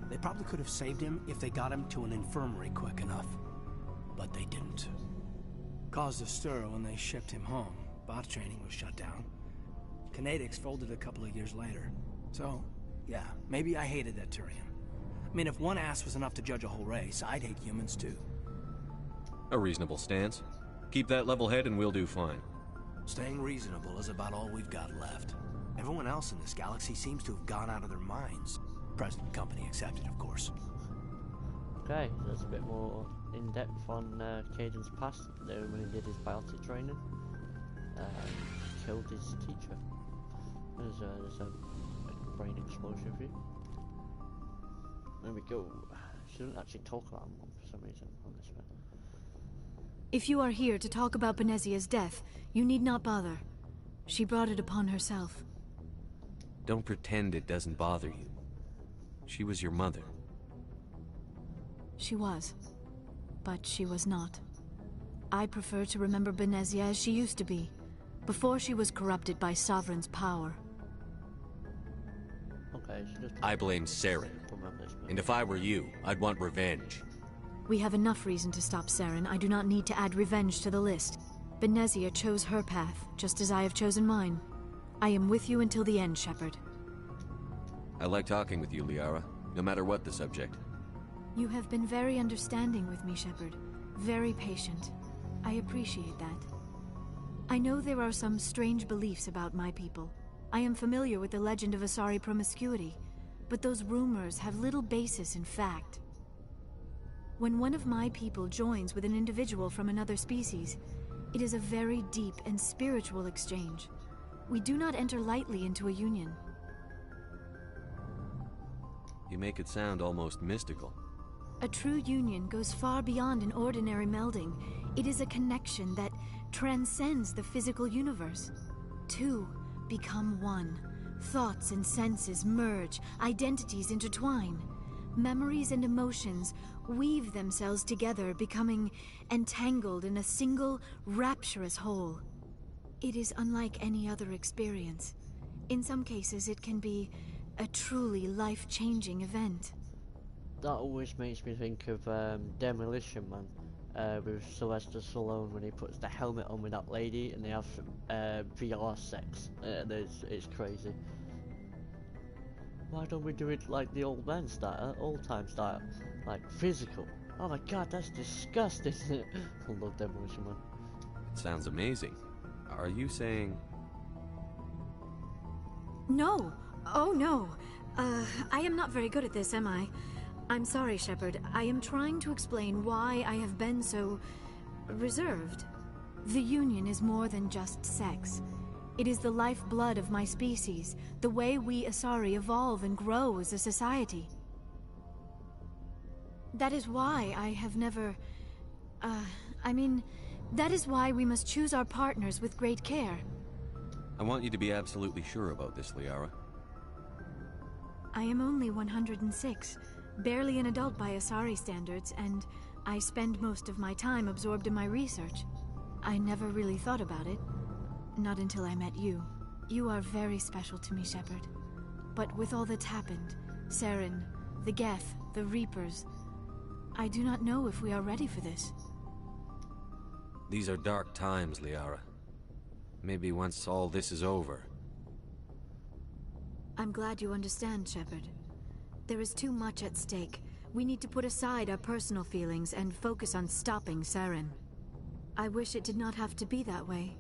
They probably could have saved him if they got him to an infirmary quick enough. But they didn't. Caused a stir when they shipped him home. Bot training was shut down. Canadix folded a couple of years later. So, yeah, maybe I hated that Turian. I mean, if one ass was enough to judge a whole race, I'd hate humans too. A reasonable stance. Keep that level head and we'll do fine. Staying reasonable is about all we've got left. Everyone else in this galaxy seems to have gone out of their minds. Present company accepted, of course. Okay, there's a bit more in-depth on Kaidan's past there when he did his biotic training. Killed his teacher. There's a brain explosion for you. There we go. She doesn't actually talk about him for some reason on this one. If you are here to talk about Benezia's death, you need not bother. She brought it upon herself. Don't pretend it doesn't bother you. She was your mother. She was. But she was not. I prefer to remember Benezia as she used to be, before she was corrupted by Sovereign's power. Okay, so just... I blame Saren. And if I were you, I'd want revenge. We have enough reason to stop Saren. I do not need to add revenge to the list. Benezia chose her path, just as I have chosen mine. I am with you until the end, Shepard. I like talking with you, Liara, no matter what the subject. You have been very understanding with me, Shepard. Very patient. I appreciate that. I know there are some strange beliefs about my people. I am familiar with the legend of Asari promiscuity, but those rumors have little basis in fact. When one of my people joins with an individual from another species, it is a very deep and spiritual exchange. We do not enter lightly into a union. You make it sound almost mystical. A true union goes far beyond an ordinary melding. It is a connection that transcends the physical universe. Two become one. Thoughts and senses merge, identities intertwine. Memories and emotions weave themselves together, becoming entangled in a single, rapturous whole. It is unlike any other experience. In some cases, it can be a truly life-changing event. That always makes me think of Demolition Man with Sylvester Stallone when he puts the helmet on with that lady and they have VR sex. It's crazy. Why don't we do it like the old man style, old time style? Like physical. Oh my god, that's disgusting. I love Demolition Man. It sounds amazing. Are you saying... No! Oh no! I am not very good at this, am I? I'm sorry, Shepard. I am trying to explain why I have been so... reserved. The Union is more than just sex. It is the lifeblood of my species, the way we Asari evolve and grow as a society. That is why I have never... that is why we must choose our partners with great care. I want you to be absolutely sure about this, Liara. I am only 106, barely an adult by Asari standards, and I spend most of my time absorbed in my research. I never really thought about it. Not until I met you. You are very special to me, Shepard. But with all that's happened, Saren, the Geth, the Reapers, I do not know if we are ready for this. These are dark times, Liara. Maybe once all this is over... I'm glad you understand, Shepard. There is too much at stake. We need to put aside our personal feelings and focus on stopping Saren. I wish it did not have to be that way.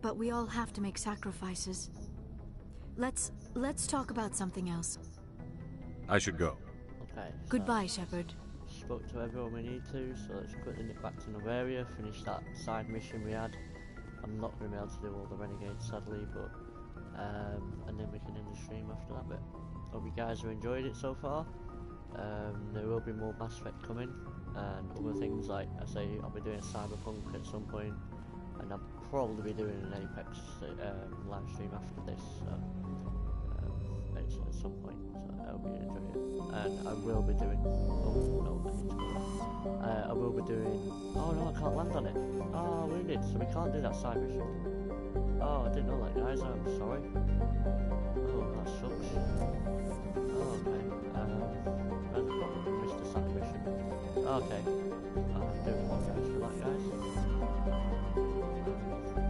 But we all have to make sacrifices. Let's talk about something else. I should go. Okay. Goodbye, Shepard. Spoke to everyone we need to, so let's quickly nip back to Noveria, finish that side mission we had. I'm not going to be able to do all the renegades, sadly, but... and then we can end the stream after that bit. Hope you guys have enjoyed it so far. There will be more Mass Effect coming, and other things like, I say, I'll be doing Cyberpunk at some point, and I'll probably be doing an Apex live stream after this, so at some point, so I hope you enjoy it. And I will be doing, oh no, I need to go. I will be doing, oh no, I can't land on it. Oh, wounded, so we can't do that side mission. Oh, I didn't know that, guys. I'm sorry. Oh, that sucks. Oh, okay. I probably missed the side mission. Okay. I do apologize for that, guys.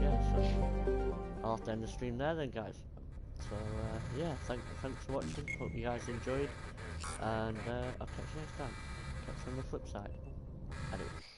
Yeah, so I'll have to end the stream there then, guys. So, yeah, thanks for watching. Hope you guys enjoyed. And I'll catch you next time. Catch you on the flip side. Adios.